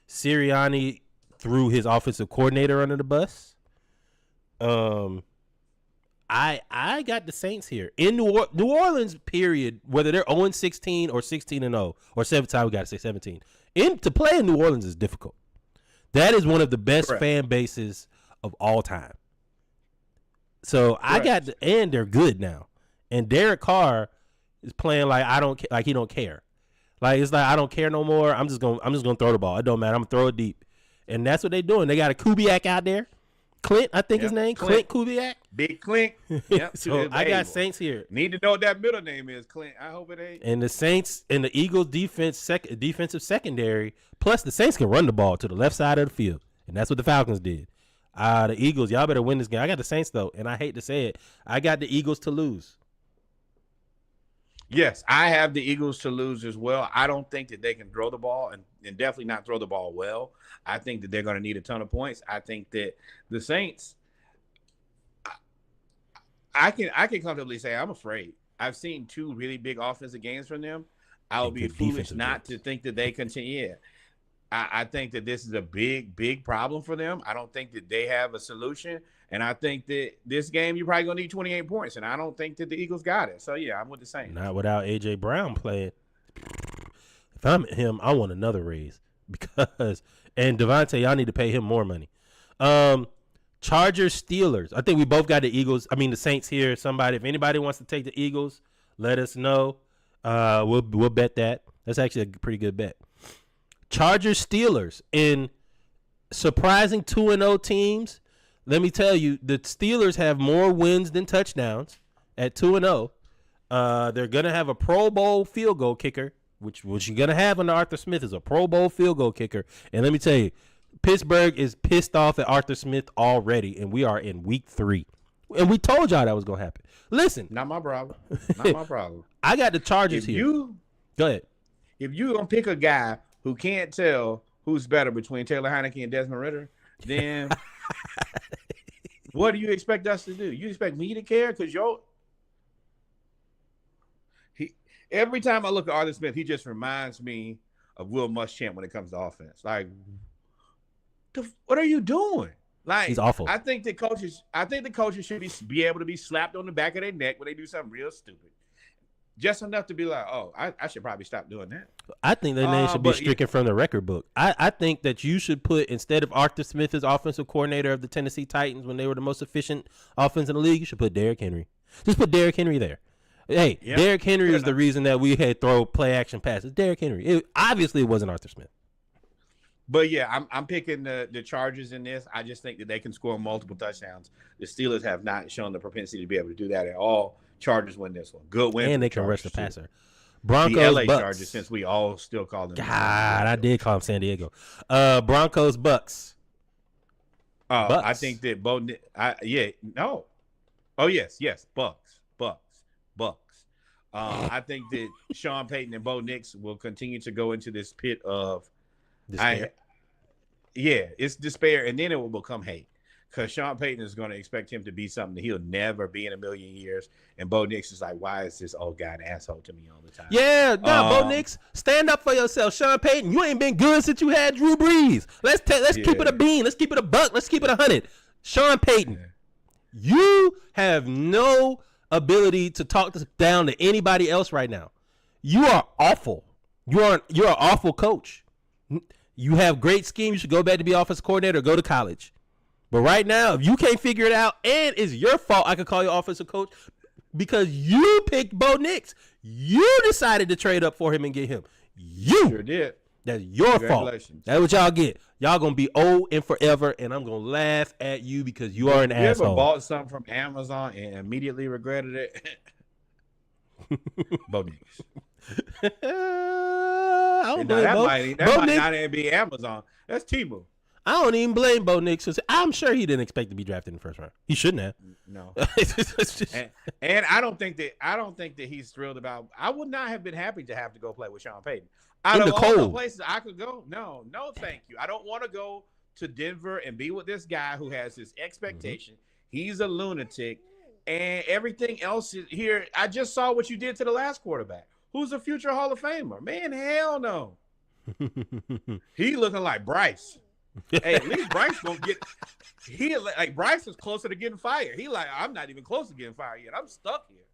Sirianni threw his offensive coordinator under the bus. I got the Saints here. In New Orleans, period, whether they're 0-16 or 16-0, or 17, we got to say 17. To play in New Orleans is difficult. That is one of the best fan bases of all time. So and they're good now. And Derek Carr is playing like he don't care. Like it's like I don't care no more. I'm just gonna throw the ball. It don't matter. I'm gonna throw it deep. And that's what they're doing. They got a Kubiak out there. Clint, I think his name. Clint Kubiak. Big Clint. Yep. So I got Saints here. Need to know what that middle name is, Clint. I hope it ain't. And the Saints and the Eagles defensive secondary, plus the Saints can run the ball to the left side of the field. And that's what the Falcons did. The Eagles, y'all better win this game. I got the Saints, though, and I hate to say it. I got the Eagles to lose. Yes, I have the Eagles to lose as well. I don't think that they can throw the ball and definitely not throw the ball well. I think that they're going to need a ton of points. I think that the Saints, I can comfortably say I'm afraid. I've seen 2 really big offensive games from them. I would be foolish not to think that they continue. Yeah. I think that this is a big problem for them. I don't think that they have a solution. And I think that this game, you're probably going to need 28 points. And I don't think that the Eagles got it. So, yeah, I'm with the Saints. Not without A.J. Brown playing. If I'm him, I want another raise. And Devontae, y'all need to pay him more money. Chargers, Steelers. I think we both got the Saints here. Somebody, if anybody wants to take the Eagles, let us know. We'll bet that. That's actually a pretty good bet. Chargers, Steelers. In surprising 2-0 teams, let me tell you, the Steelers have more wins than touchdowns at 2-0. They're going to have a Pro Bowl field goal kicker, which you're going to have under Arthur Smith is a Pro Bowl field goal kicker. And let me tell you, Pittsburgh is pissed off at Arthur Smith already, and we are in week 3. And we told y'all that was going to happen. Listen. Not my problem. Not my problem. I got the Chargers here. Go ahead. If you're going to pick a guy who can't tell who's better between Taylor Heineke and Desmond Ridder, then what do you expect us to do? You expect me to care? Because every time I look at Arthur Smith, he just reminds me of Will Muschamp when it comes to offense. Like, what are you doing? Like, he's awful. I think the coaches should be able to be slapped on the back of their neck when they do something real stupid. Just enough to be like, oh, I should probably stop doing that. I think their name should be stricken from the record book. I think that you should put, instead of Arthur Smith as offensive coordinator of the Tennessee Titans when they were the most efficient offense in the league, you should put Derrick Henry. Just put Derrick Henry there. Hey, yep. Derrick Henry is the reason that we had throw play action passes. Derrick Henry. Obviously, it wasn't Arthur Smith. But yeah, I'm picking the Chargers in this. I just think that they can score multiple touchdowns. The Steelers have not shown the propensity to be able to do that at all. Chargers win this one. Good win. And they can rush the passer. Broncos, the LA Bucks. Chargers, since we all still call them. God, I did call them San Diego. Broncos, Bucks. Bucks. I think that Bucks. I think that Sean Payton and Bo Nix will continue to go into this pit of despair. It's despair, and then it will become hate. Because Sean Payton is going to expect him to be something that he'll never be in a million years. And Bo Nix is like, why is this old guy an asshole to me all the time? Yeah, Bo Nix, stand up for yourself. Sean Payton, you ain't been good since you had Drew Brees. Let's keep it a bean. Let's keep it a buck. Let's keep it 100. Sean Payton, you have no ability to talk down to anybody else right now. You are awful. You're an awful coach. You have great scheme. You should go back to be offensive coordinator or go to college. But right now, if you can't figure it out, and it's your fault, I could call you offensive coach because you picked Bo Nix. You decided to trade up for him and get him. You sure did. That's your fault. That's what y'all get. Y'all gonna be old and forever, and I'm gonna laugh at you because you are an asshole. You ever bought something from Amazon and immediately regretted it? Bo Nix. That might not even be Amazon. That's Temu. I don't even blame Bo Nix. I'm sure he didn't expect to be drafted in the first round. He shouldn't have. No. and I don't think that he's thrilled about. I would not have been happy to have to go play with Sean Payton. Out of all the places I could go, no, thank you. I don't want to go to Denver and be with this guy who has this expectation. Mm-hmm. He's a lunatic, and everything else is here. I just saw what you did to the last quarterback, who's a future Hall of Famer. Man, hell no. He looking like Bryce. Hey, at least Bryce gonna get. Bryce is closer to getting fired. He like, I'm not even close to getting fired yet. I'm stuck here.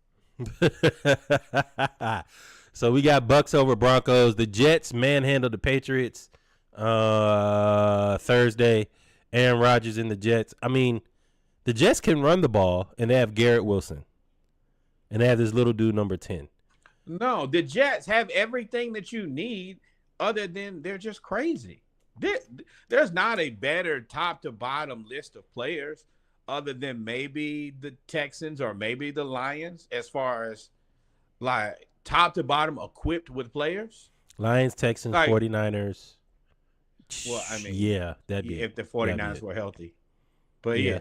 So we got Bucks over Broncos. The Jets manhandled the Patriots Thursday. Aaron Rodgers and the Jets. I mean, the Jets can run the ball, and they have Garrett Wilson, and they have this little dude number 10. No, the Jets have everything that you need, other than they're just crazy. There's not a better top to bottom list of players other than maybe the Texans or maybe the Lions as far as like top to bottom equipped with players. Lions, Texans, 49ers. Well, I mean, yeah, that'd be if the 49ers were healthy. But yeah.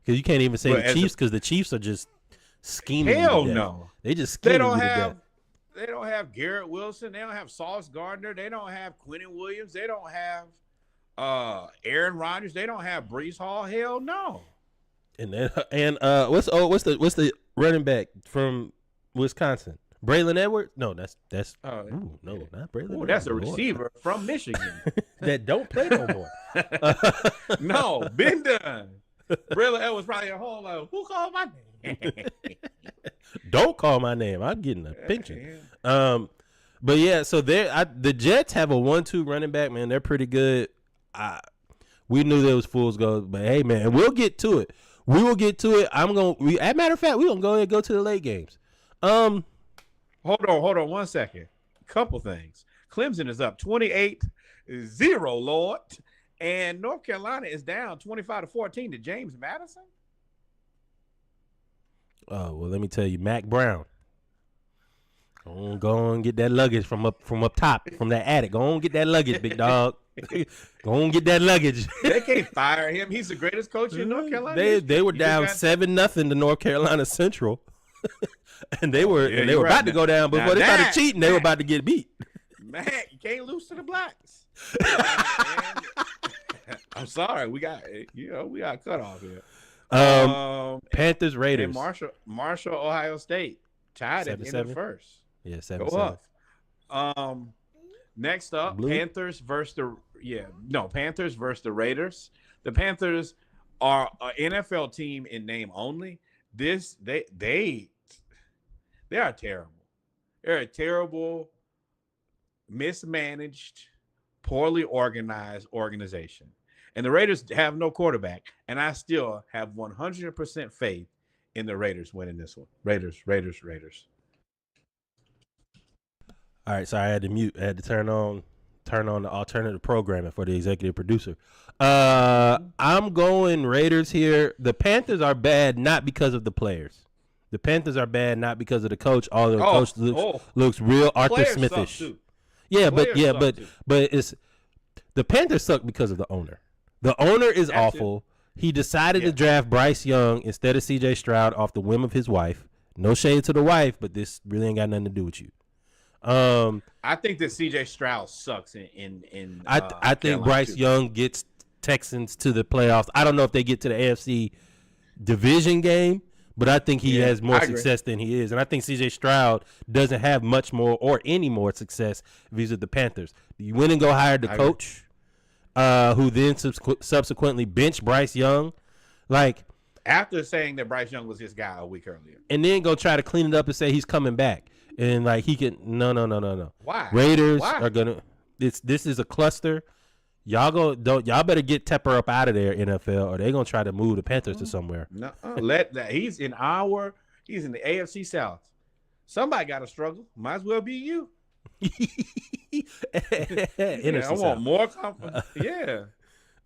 Because you can't even say the Chiefs because the Chiefs are just scheming. Hell no. They just scheming. They don't have Garrett Wilson. They don't have Sauce Gardner. They don't have Quinnen Williams. They don't have Aaron Rodgers. They don't have Breece Hall. Hell no. And what's the running back from Wisconsin? Braylon Edwards? No, that's no, not Braylon Edwards. That's a receiver from Michigan that don't play no more. No, been done. Braylon Edwards probably at home like, who called my name? Don't call my name. I'm getting a pension. But yeah, so the Jets have a 1-2 running back, man. They're pretty good. We knew there was fool's gold, but hey, man, we'll get to it. We will get to it. As a matter of fact, we're gonna go ahead and go to the late games. Hold on 1 second. Couple things. Clemson is up 28-0, Lord. And North Carolina is down 25-14 to James Madison. Oh, well, let me tell you, Mac Brown. Go on, get that luggage from up top, from that attic. Go on, get that luggage, big dog. Go on, get that luggage. They can't fire him. He's the greatest coach in North Carolina. They were down 7-0 to North Carolina Central, and they were about to go down before they started cheating. They were about to get beat. Mac, you can't lose to the blacks. I'm sorry, we got cut off here. Panthers Raiders. And Marshall Ohio State tied at the end of the first. Yeah, 7-7. Next up, Panthers versus the Raiders. The Panthers are an NFL team in name only. They are terrible. They're a terrible, mismanaged, poorly organized organization. And the Raiders have no quarterback. And I still have 100% faith in the Raiders winning this one. Raiders. All right, sorry, I had to mute. I had to turn on the alternative programming for the executive producer. I'm going Raiders here. The Panthers are bad not because of the players. The Panthers are bad not because of the coach. Although the coach looks real Arthur Smithish. Yeah, but it's the Panthers suck because of the owner. The owner is awful. He decided to draft Bryce Young instead of C.J. Stroud off the whim of his wife. No shade to the wife, but this really ain't got nothing to do with you. I think that C.J. Stroud sucks in I think Bryce Young gets Texans to the playoffs. I don't know if they get to the AFC division game, but I think he has more success than he is. And I think C.J. Stroud doesn't have much more or any more success if he's with the Panthers. You went and go hire the coach, who then subsequently benched Bryce Young. Like, after saying that Bryce Young was his guy a week earlier. And then go try to clean it up and say he's coming back. And like he can no. Why? Raiders are gonna. This is a cluster. Y'all better get Tepper up out of there, NFL, or they're gonna try to move the Panthers to somewhere. No, he's in the AFC South. Somebody got to struggle. Might as well be you. I want more confidence. Yeah.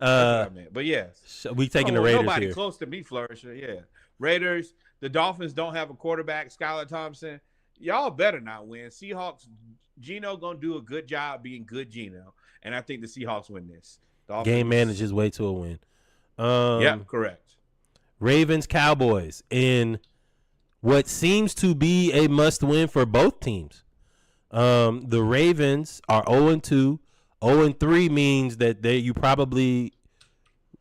That's what I meant. But yes, we taking the Raiders nobody here. Close to me flourishing. Yeah, Raiders. The Dolphins don't have a quarterback. Skylar Thompson. Y'all better not win. Seahawks. Geno gonna do a good job being good Geno, and I think the Seahawks win this. Game manages way to a win. Correct. Ravens Cowboys in what seems to be a must-win for both teams. The Ravens are 0-2. 0-3 means that you probably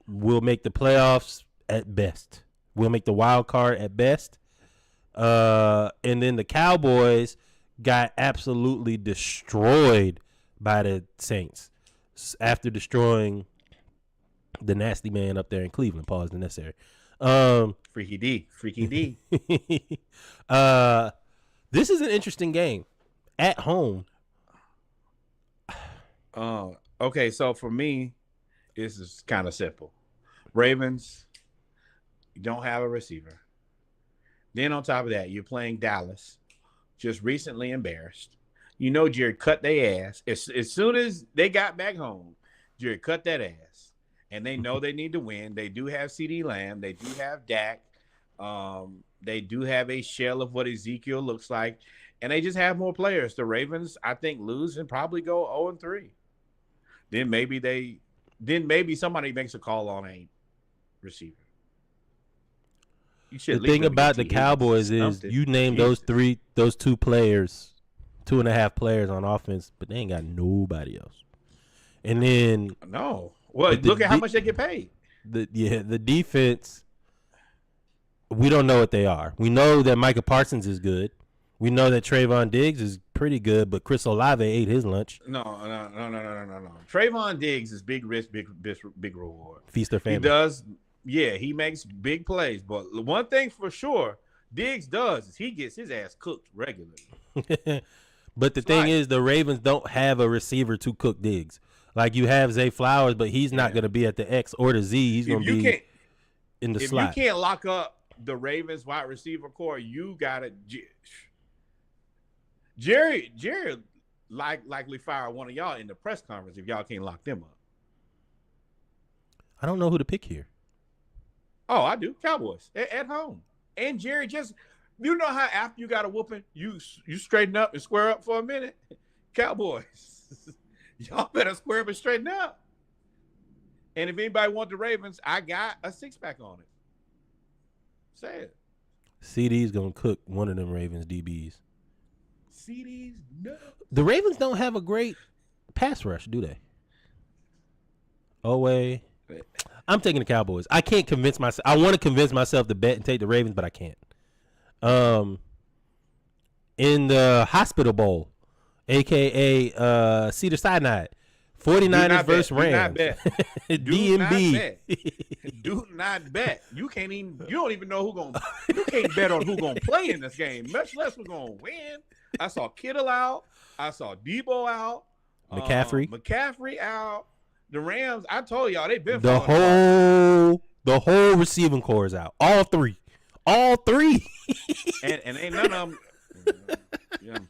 will make the playoffs at best. We'll make the wild card at best. And then the Cowboys got absolutely destroyed by the Saints after destroying the nasty man up there in Cleveland. Pause the necessary. Freaky D. This is an interesting game at home. Okay, so for me, this is kind of simple. Ravens, you don't have a receiver. Then on top of that, you're playing Dallas, just recently embarrassed. You know Jared cut their ass. As soon as they got back home, Jared cut that ass. And they know they need to win. They do have CeeDee Lamb. They do have Dak. They do have a shell of what Ezekiel looks like. And they just have more players. The Ravens, I think, lose and probably go 0-3. Then maybe somebody makes a call on a receiver. The thing about the Cowboys is you name those 2 players, 2.5 players on offense, but they ain't got nobody else. And then look at how much they get paid. The defense, we don't know what they are. We know that Micah Parsons is good. We know that Trayvon Diggs is pretty good, but Chris Olave ate his lunch. No. Trayvon Diggs is big risk, big reward. Feast or famine. He does. Yeah, he makes big plays. But one thing for sure, Diggs does is he gets his ass cooked regularly. But the thing is, the Ravens don't have a receiver to cook Diggs. Like you have Zay Flowers, but he's not going to be at the X or the Z. He's going to be in the slot. If you can't lock up the Ravens wide receiver core, you got to Jerry likely fire one of y'all in the press conference if y'all can't lock them up. I don't know who to pick here. Oh, I do. Cowboys at home. And Jerry you know how after you got a whooping, you straighten up and square up for a minute? Cowboys. Y'all better square up and straighten up. And if anybody wants the Ravens, I got a 6-pack on it. Say it. CD's going to cook one of them Ravens DBs. CD's no. The Ravens don't have a great pass rush, do they? I'm taking the Cowboys. I can't convince myself. I want to convince myself to bet and take the Ravens, but I can't. In the Hospital Bowl, a.k.a. Cedar-Sinai, 49ers versus Rams. DMB. Do not bet. You don't even know you can't bet on who's going to play in this game, much less who's going to win. I saw Kittle out. I saw Debo out. McCaffrey out. The Rams, I told y'all, they've been the whole receiving core is out. All three. and ain't none of them.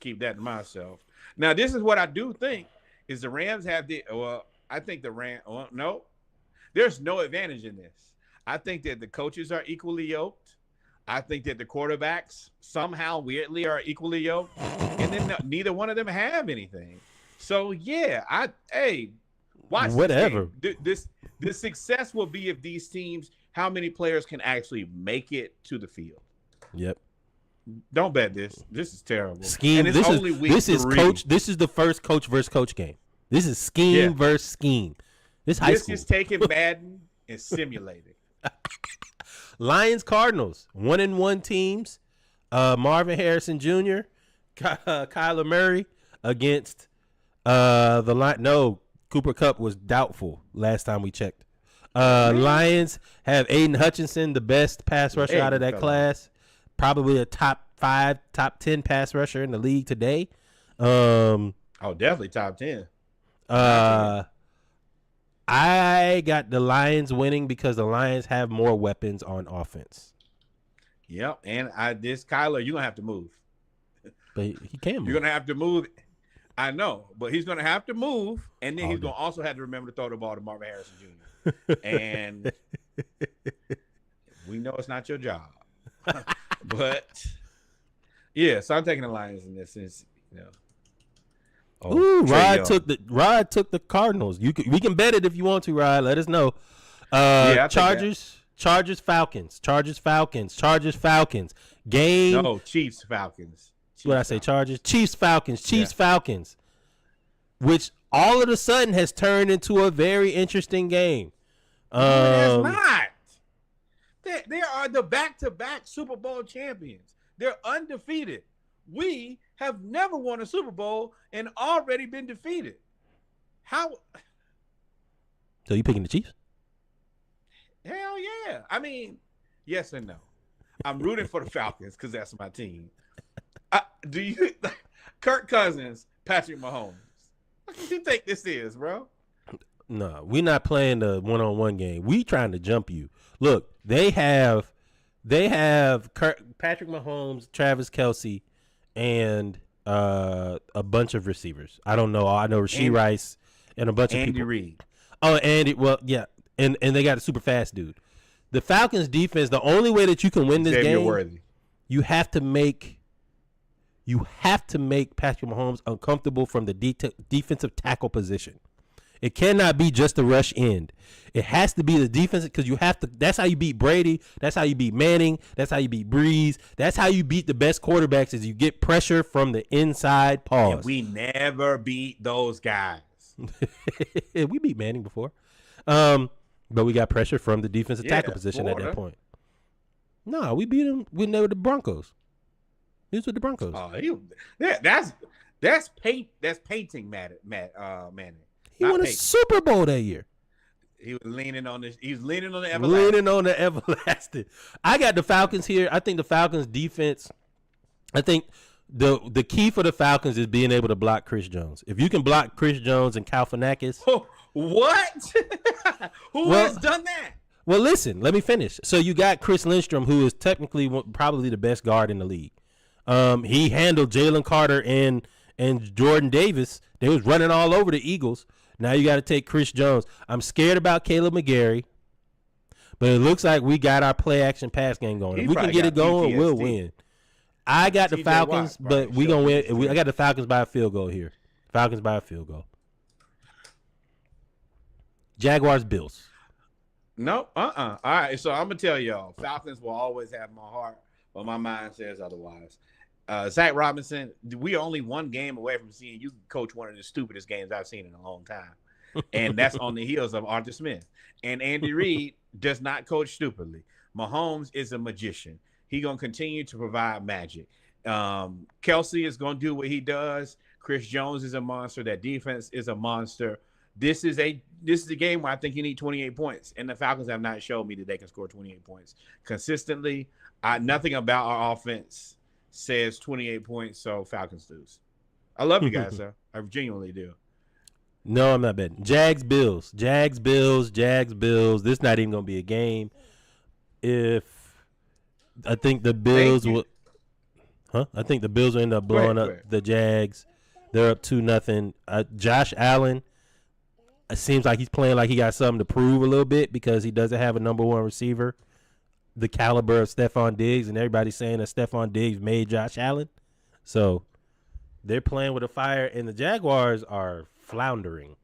Keep that to myself. Now, this is what I do think is the Rams have I think the Rams. No, there's no advantage in this. I think that the coaches are equally yoked. I think that the quarterbacks somehow weirdly are equally yoked, and then neither one of them have anything. So yeah, watch whatever. This success will be if these teams, how many players can actually make it to the field. Yep. Don't bet this. This is terrible. Scheme. And this is coach. This is the first coach versus coach game. This is scheme versus scheme. This high school. This is taking Madden and simulating. Lions Cardinals 1-1 teams. Marvin Harrison Jr., Kyler Murray against the line. No, Cooper Kupp was doubtful last time we checked. Lions have Aiden Hutchinson, the best pass rusher out of that class. Probably a top 5, top 10 pass rusher in the league today. Definitely top 10. I got the Lions winning because the Lions have more weapons on offense. Yep, and this Kyler, you're gonna have to move. But he can move. You're gonna have to move. I know, but he's gonna have to move, and then he's gonna also have to remember to throw the ball to Marvin Harrison Jr. And we know it's not your job. But yeah, so I'm taking the Lions in this sense. Rod took the Cardinals. We can bet it if you want to, Rod. Let us know. Chargers, Falcons. Game. No, Chiefs, Falcons. What I say? Chargers, Chiefs, Falcons. Which all of a sudden has turned into a very interesting game. No, it's not. They are the back-to-back Super Bowl champions. They're undefeated. We have never won a Super Bowl and already been defeated. How? So you picking the Chiefs? Hell yeah. I mean, yes and no. I'm rooting for the Falcons because that's my team. Kirk Cousins, Patrick Mahomes. What do you think this is, bro? No, we're not playing the one-on-one game. We trying to jump you. Look, they have Patrick Mahomes, Travis Kelce, and a bunch of receivers. I don't know. I know Rashee Rice and a bunch of people. Andy Reid. Oh, Andy. Well, yeah, and they got a super fast dude. The Falcons defense. The only way that you can win this game, you have to make Patrick Mahomes uncomfortable from the defensive tackle position. It cannot be just the rush end. It has to be the defense because you have to. That's how you beat Brady. That's how you beat Manning. That's how you beat Breeze. That's how you beat the best quarterbacks is you get pressure from the inside. Pause. And we never beat those guys. We beat Manning before. But we got pressure from the defensive tackle position Florida. At that point. No, we beat them when they were the Broncos. He was with the Broncos. That's painting, Manning. He won a Super Bowl that year. He was leaning on this. He was leaning on the everlasting. I got the Falcons here. I think the Falcons defense. I think the key for the Falcons is being able to block Chris Jones. If you can block Chris Jones and Galifianakis. Oh, what? Who has done that? Well, listen. Let me finish. So you got Chris Lindstrom, who is technically probably the best guard in the league. He handled Jalen Carter and Jordan Davis. They was running all over the Eagles. Now you got to take Chris Jones. I'm scared about Caleb McGarry, but it looks like we got our play action pass game going. If we can get it going, we'll win. I got the Falcons, but we gonna win. I got the Falcons by a field goal here. Falcons by a field goal. Jaguars, Bills. No, All right, so I'm gonna tell y'all, Falcons will always have my heart, but my mind says otherwise. Zach Robinson, we are only one game away from seeing you coach one of the stupidest games I've seen in a long time. And that's on the heels of Arthur Smith. And Andy Reid does not coach stupidly. Mahomes is a magician. He's going to continue to provide magic. Kelsey is going to do what he does. Chris Jones is a monster. That defense is a monster. This is a game where I think you need 28 points. And the Falcons have not showed me that they can score 28 points consistently. Nothing about our offense says 28 points, so Falcons lose. I love you guys, sir. I genuinely do. No, I'm not betting. Jags, Bills. Jags, Bills. This not even going to be a game. I think the Bills will. I think the Bills will end up blowing up the Jags. They're up 2-0. Josh Allen. It seems like he's playing like he got something to prove a little bit because he doesn't have a number one receiver the caliber of Stephon Diggs, and everybody's saying that Stephon Diggs made Josh Allen. So they're playing with a fire, and the Jaguars are floundering.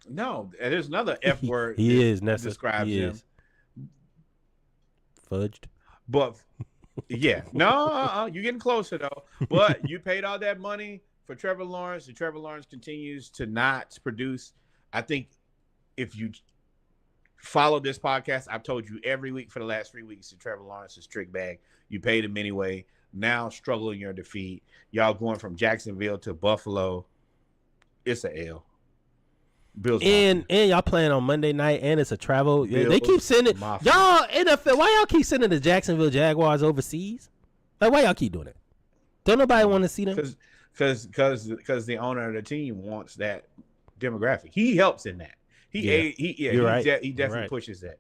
No, there's another F word. Describes him. Fudged. But yeah, no, you're getting closer though. But you paid all that money for Trevor Lawrence, and Trevor Lawrence continues to not produce. I think if you follow this podcast, I've told you every week for the last 3 weeks that Trevor Lawrence is trick bag. You paid him anyway. Now struggle in your defeat. Y'all going from Jacksonville to Buffalo. It's an L. Bills and y'all playing on Monday night, and it's a travel. They keep sending y'all NFL. Why y'all keep sending the Jacksonville Jaguars overseas? Like, why y'all keep doing it? Don't nobody want to see them? Because the owner of the team wants that demographic. He helps in that. He definitely pushes that.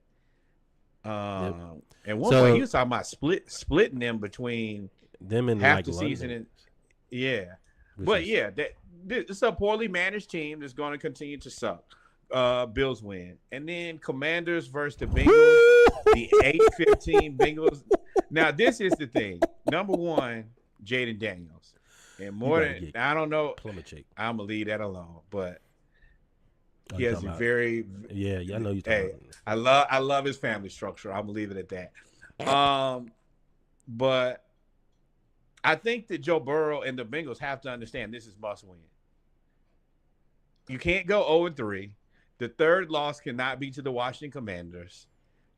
And one point he was talking about splitting them between them and half like the London. Season. It's a poorly managed team that's going to continue to suck. Bills win, and then Commanders versus the Bengals. The 8-15 Bengals. Now this is the thing. Number one, Jaden Daniels, and more than I don't know. I'm gonna leave that alone, but. He has a very I know you. Hey, I love his family structure. I'm gonna leave it at that. But I think that Joe Burrow and the Bengals have to understand this is must win. You can't go 0-3. The third loss cannot be to the Washington Commanders.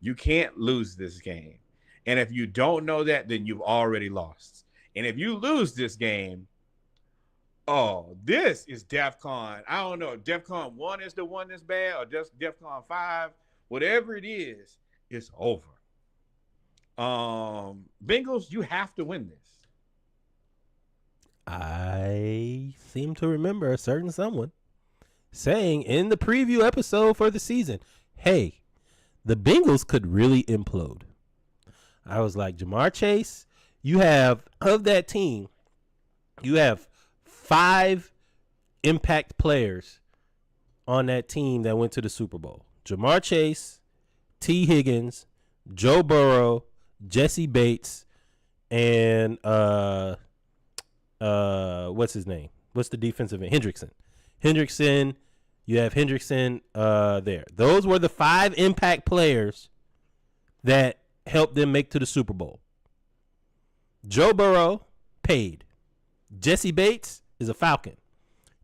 You can't lose this game. And if you don't know that, then you've already lost. And if you lose this game, oh, this is DEFCON. I don't know. DEFCON 1 is the one that's bad, or just DEFCON 5. Whatever it is, it's over. Bengals, you have to win this. I seem to remember a certain someone saying in the preview episode for the season, hey, the Bengals could really implode. I was like, Jamar Chase, you have, of that team, you have 5 impact players on that team that went to the Super Bowl. Jamar Chase, T. Higgins, Joe Burrow, Jesse Bates, and what's his name? What's the defensive end? Hendrickson. You have Hendrickson there. Those were the 5 impact players that helped them make to the Super Bowl. Joe Burrow paid. Jesse Bates is a Falcon.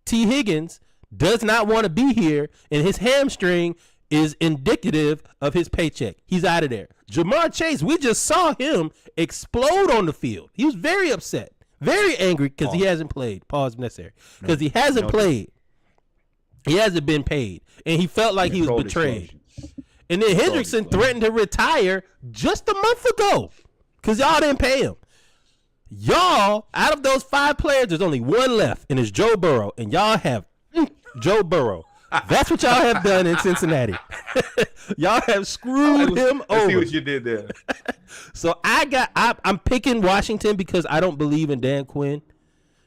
T. Higgins does not want to be here, and his hamstring is indicative of his paycheck. He's out of there. Jamar Chase, we just saw him explode on the field. He was very upset, very angry because he hasn't played. Pause if necessary. Because he hasn't played. He hasn't been paid. And he felt like he was betrayed. And then Hendrickson threatened to retire just a month ago because y'all didn't pay him. Y'all, out of those 5 players, there's only one left, and it's Joe Burrow. And y'all have Joe Burrow. That's what y'all have done in Cincinnati. Y'all have screwed him over. I see what you did there. So I'm picking Washington because I don't believe in Dan Quinn.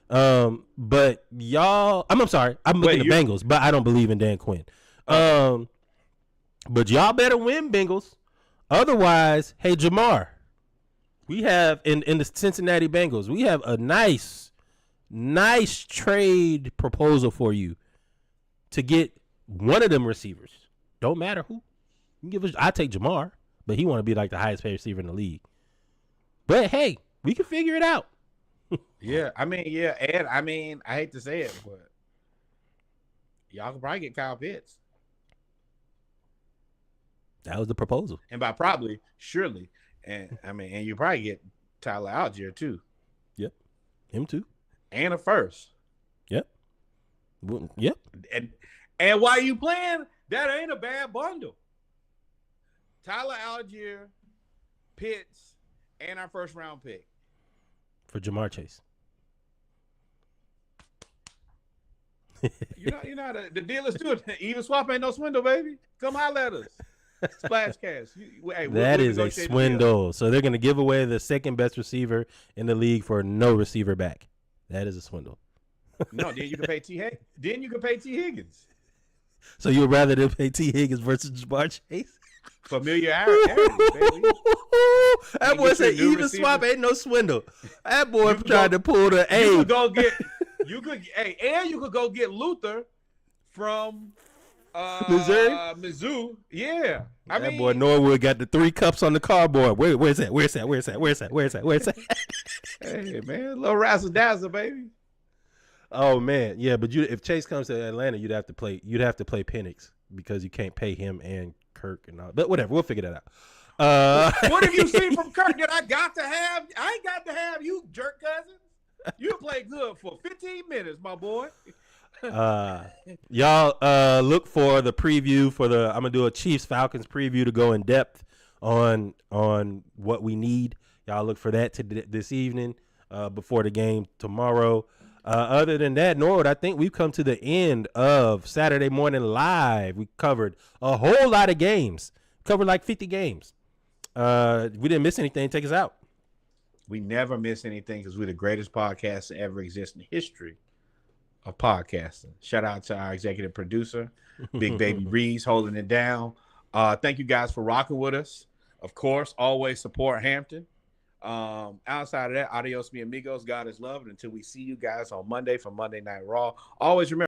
But y'all, I'm sorry, I'm looking at the Bengals, but I don't believe in Dan Quinn. But y'all better win, Bengals. Otherwise, hey Jamar, we have in the Cincinnati Bengals, we have a nice trade proposal for you to get one of them receivers. Don't matter who. You can give us. I take Jamar, but he want to be like the highest paid receiver in the league. But hey, we can figure it out. Yeah, Ed. I hate to say it, but y'all can probably get Kyle Pitts. That was the proposal. And by probably, surely. And and you probably get Tyler Algier too. Yep. Him too. And a first. Yep. Yep. And while you playing, that ain't a bad bundle. Tyler Algier, Pitts, and our first round pick. For Jamar Chase. You know the deal is good. Even swap ain't no swindle, baby. Come holler at us. Splash cash. That is a swindle. So they're going to give away the second best receiver in the league for no receiver back. That is a swindle. No, then you can pay T. Higgins. So you would rather them pay T. Higgins versus Jamar Chase? Familiarity, baby. That boy said even swap ain't no swindle. That boy tried to pull the A. You could go get Luther from Missouri. Mizzou. Yeah. That boy Norwood got the 3 cups on the cardboard. Where's that? Hey man, little razzle dazzle, baby. Oh man, yeah, but if Chase comes to Atlanta, you'd have to play Penix because you can't pay him and Kirk and all. But whatever, we'll figure that out. What have you seen from Kirk that I ain't got to have you, jerk cousin? You play good for 15 minutes, my boy. Y'all look for the preview I'm gonna do a Chiefs Falcons preview to go in depth on what we need. Y'all look for that this evening before the game tomorrow. Other than that, Norwood, I think we've come to the end of Saturday Morning Live. We covered a whole lot of games. Covered like 50 games. We didn't miss anything. Take us out. We never miss anything because we're the greatest podcast to ever exist in the history of podcasting. Shout out to our executive producer, Big Baby Reeves, holding it down. Thank you guys for rocking with us. Of course, always support Hampton. Outside of that, adios mi amigos. God is love. And until we see you guys on Monday for Monday Night Raw, always remember.